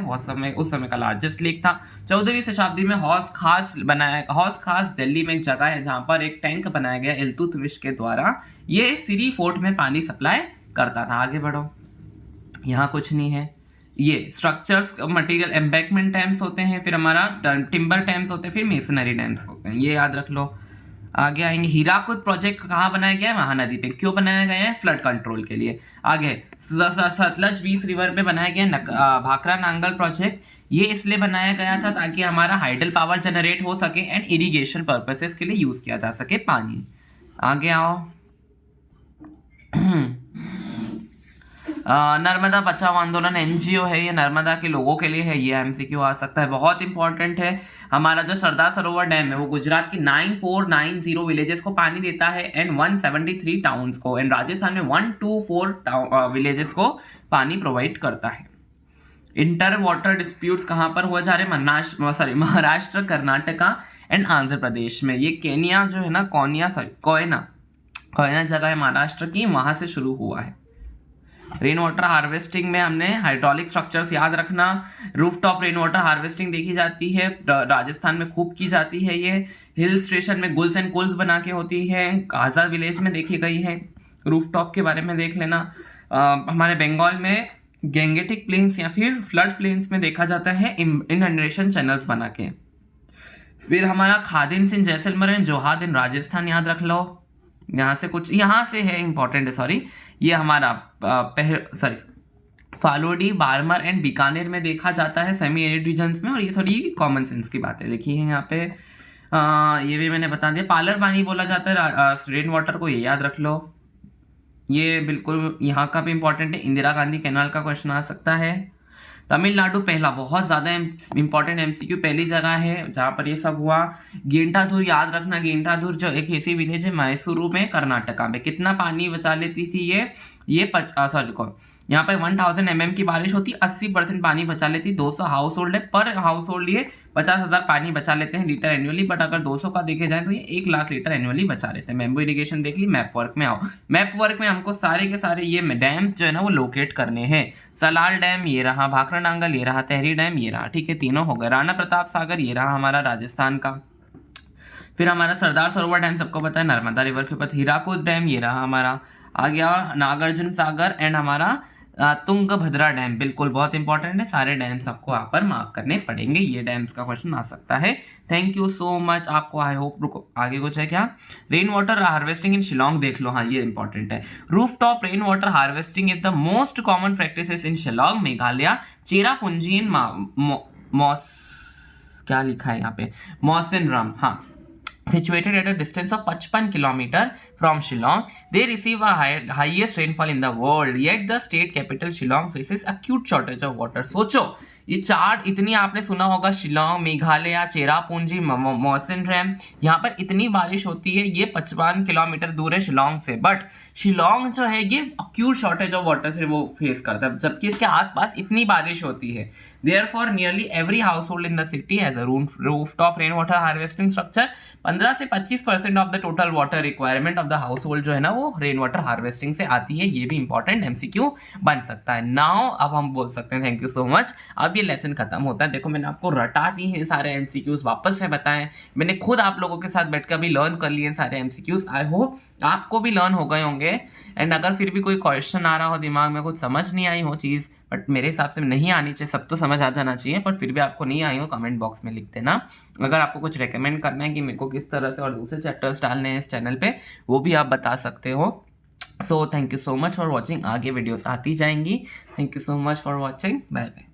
उस समय का लार्जेस्ट लेक था। 14वीं शताब्दी में हौस खास दिल्ली में एक जगह है जहां पर एक टैंक बनाया गया इल्तुतमिश के द्वारा। ये सिरी फोर्ट में पानी सप्लाई करता था। आगे बढ़ो, यहाँ कुछ नहीं है। ये स्ट्रक्चर्स मटेरियल एम्बैंकमेंट डैम्स होते हैं, फिर हमारा टिम्बर डैम्स होते हैं, फिर मेसनरी डैम्स होते हैं, ये याद रख लो। आगे आएंगे, हीराकुद प्रोजेक्ट कहाँ बनाया गया है? महानदी पे। क्यों बनाया गया है? फ्लड कंट्रोल के लिए। आगे सतलज 20 रिवर पे बनाया गया भाखरा नांगल प्रोजेक्ट। ये इसलिए बनाया गया था ताकि हमारा हाइडल पावर जनरेट हो सके एंड इरिगेशन पर्पसेस के लिए यूज किया जा सके पानी। आगे आओ, नर्मदा बचाओ आंदोलन एनजीओ है, ये नर्मदा के लोगों के लिए है, ये एमसीक्यू आ सकता है, बहुत इंपॉर्टेंट है। हमारा जो सरदार सरोवर डैम है वो गुजरात की 9490 विलेजेस को पानी देता है एंड 173 टाउन्स को, एंड राजस्थान में 124 विलेजेस को पानी प्रोवाइड करता है। इंटर वाटर डिस्प्यूट्स कहाँ पर हुआ जा रहे हैं? महाराष्ट्र, कर्नाटका एंड आंध्र प्रदेश में। ये केनिया जो है ना, कोयना जगह है महाराष्ट्र की, वहां से शुरू हुआ है। रेन वाटर हार्वेस्टिंग में हमने हाइड्रोलिक स्ट्रक्चर्स याद रखना। रूफटॉप रेन वाटर हार्वेस्टिंग देखी जाती है, राजस्थान में खूब की जाती है। ये हिल स्टेशन में गुल्स एंड कुल्स बना के होती है, काजा विलेज में देखी गई है। रूफटॉप के बारे में देख लेना। हमारे बंगाल में गैंगेटिक प्लेन्स या फिर फ्लड प्लेन्स में देखा जाता है इनंडेशन चैनल्स बना के। फिर हमारा खादिन्स इन जैसलमेर एंड जोहाद इन राजस्थान याद रख लो। यहाँ से कुछ यहाँ से है इंपॉर्टेंट है, सॉरी, ये हमारा फालोडी, बार्मर एंड बीकानेर में देखा जाता है, सेमी एरिड रीजन्स में। और ये थोड़ी कॉमन सेंस की बातें देखी है यहाँ पे। ये भी मैंने बता दिया। पालर पानी बोला जाता है रेन वाटर को, ये याद रख लो। ये बिल्कुल यहाँ का भी इंपॉर्टेंट है, इंदिरा गांधी कैनाल का क्वेश्चन आ सकता है। तमिलनाडु पहला, बहुत ज़्यादा इंपॉर्टेंट एमसीक्यू, पहली जगह है जहाँ पर ये सब हुआ। गेंटाधूर याद रखना, गेंटाधूर जो एक ऐसी विलेज है मैसूरू में, कर्नाटका में। कितना पानी बचा लेती थी ये यहाँ पर 1000 mm की बारिश होती, 80% पानी बचा लेती। 200 हाउस होल्ड है, पर हाउस होल्ड ये 50,000 पानी बचा लेते हैं लीटर एनुअली, बट अगर 200 का देखे जाए तो ये 1 लाख लीटर एनुअली बचा लेते हैं। मैम्बो इरिगेशन देख ली। मैप वर्क में आओ। मैप वर्क में हमको सारे के सारे ये डैम्स जो है ना वो लोकेट करने हैं। सलाल डैम ये रहा, भाखड़ा नांगल ये रहा, तहरी डैम ये रहा, ठीक है, तीनों हो गए। राणा प्रताप सागर ये रहा हमारा राजस्थान का। फिर हमारा सरदार सरोवर डैम सबको पता है, नर्मदा रिवर के ऊपर। हीराकुद डैम ये रहा हमारा। आ गया नागार्जुन सागर एंड हमारा तुंगभद्रा डैम, बिल्कुल बहुत इंपॉर्टेंट है। सारे डैम्स आपको यहाँ पर मार्क करने पड़ेंगे, ये डैम्स का क्वेश्चन आ सकता है। थैंक यू सो मच आपको। आई होप, रुको आगे कुछ है क्या? Rain water harvesting in Shillong देख लो, हाँ ये इंपॉर्टेंट है। Roof top rain water harvesting is the most common practices in Shillong, Meghalaya, Cherrapunji इन क्या लिखा है यहाँ पे, मौसिनराम, हाँ। Situated at a distance of 55 km from Shillong, they receive a highest rainfall in the world. Yet the state capital Shillong faces acute shortage of water. सोचो, ये chart इतनी आपने सुना होगा, शिलोंग, मेघालय, चेरापूंजी, मौसिनराम, यहाँ पर इतनी बारिश होती है। ये 55 किलोमीटर दूर है शिलोंग से, बट शिलोंग जो है ये अक्यूट शॉर्टेज ऑफ वाटर से वो फेस करता है, जबकि इसके आसपास इतनी बारिश होती है। Therefore, nearly every household in the city has a rooftop rainwater harvesting structure. 15 से 25% of the total water requirement of the house hold जो है ना वो रेन वाटर हार्वेस्टिंग से आती है। ये भी इंपॉर्टेंट एमसीक्यू बन सकता है। नाउ अब हम बोल सकते हैं थैंक यू सो मच। अब ये लेसन खत्म होता है। देखो मैंने आपको रटा दी है सारे एमसीक्यूज, वापस से बताएं। मैंने खुद आप लोगों के साथ बैठकर भी लर्न कर लिए सारे एमसीक्यूज। आई होप आपको भी लर्न हो गए होंगे। एंड अगर फिर भी कोई क्वेश्चन आ रहा हो दिमाग में, कुछ समझ नहीं आई हो चीज़, बट मेरे हिसाब से नहीं आनी चाहिए, सब तो समझ आ जाना चाहिए, बट फिर भी आपको नहीं आई हो कमेंट बॉक्स में लिख देना। अगर आपको कुछ रेकमेंड करना है कि मेरे को किस तरह से और दूसरे चैप्टर्स डालने हैं इस चैनल पे, वो भी आप बता सकते हो। So thank you so much for watching. आगे वीडियोस आती जाएंगी। Thank you so much for watching. Bye bye.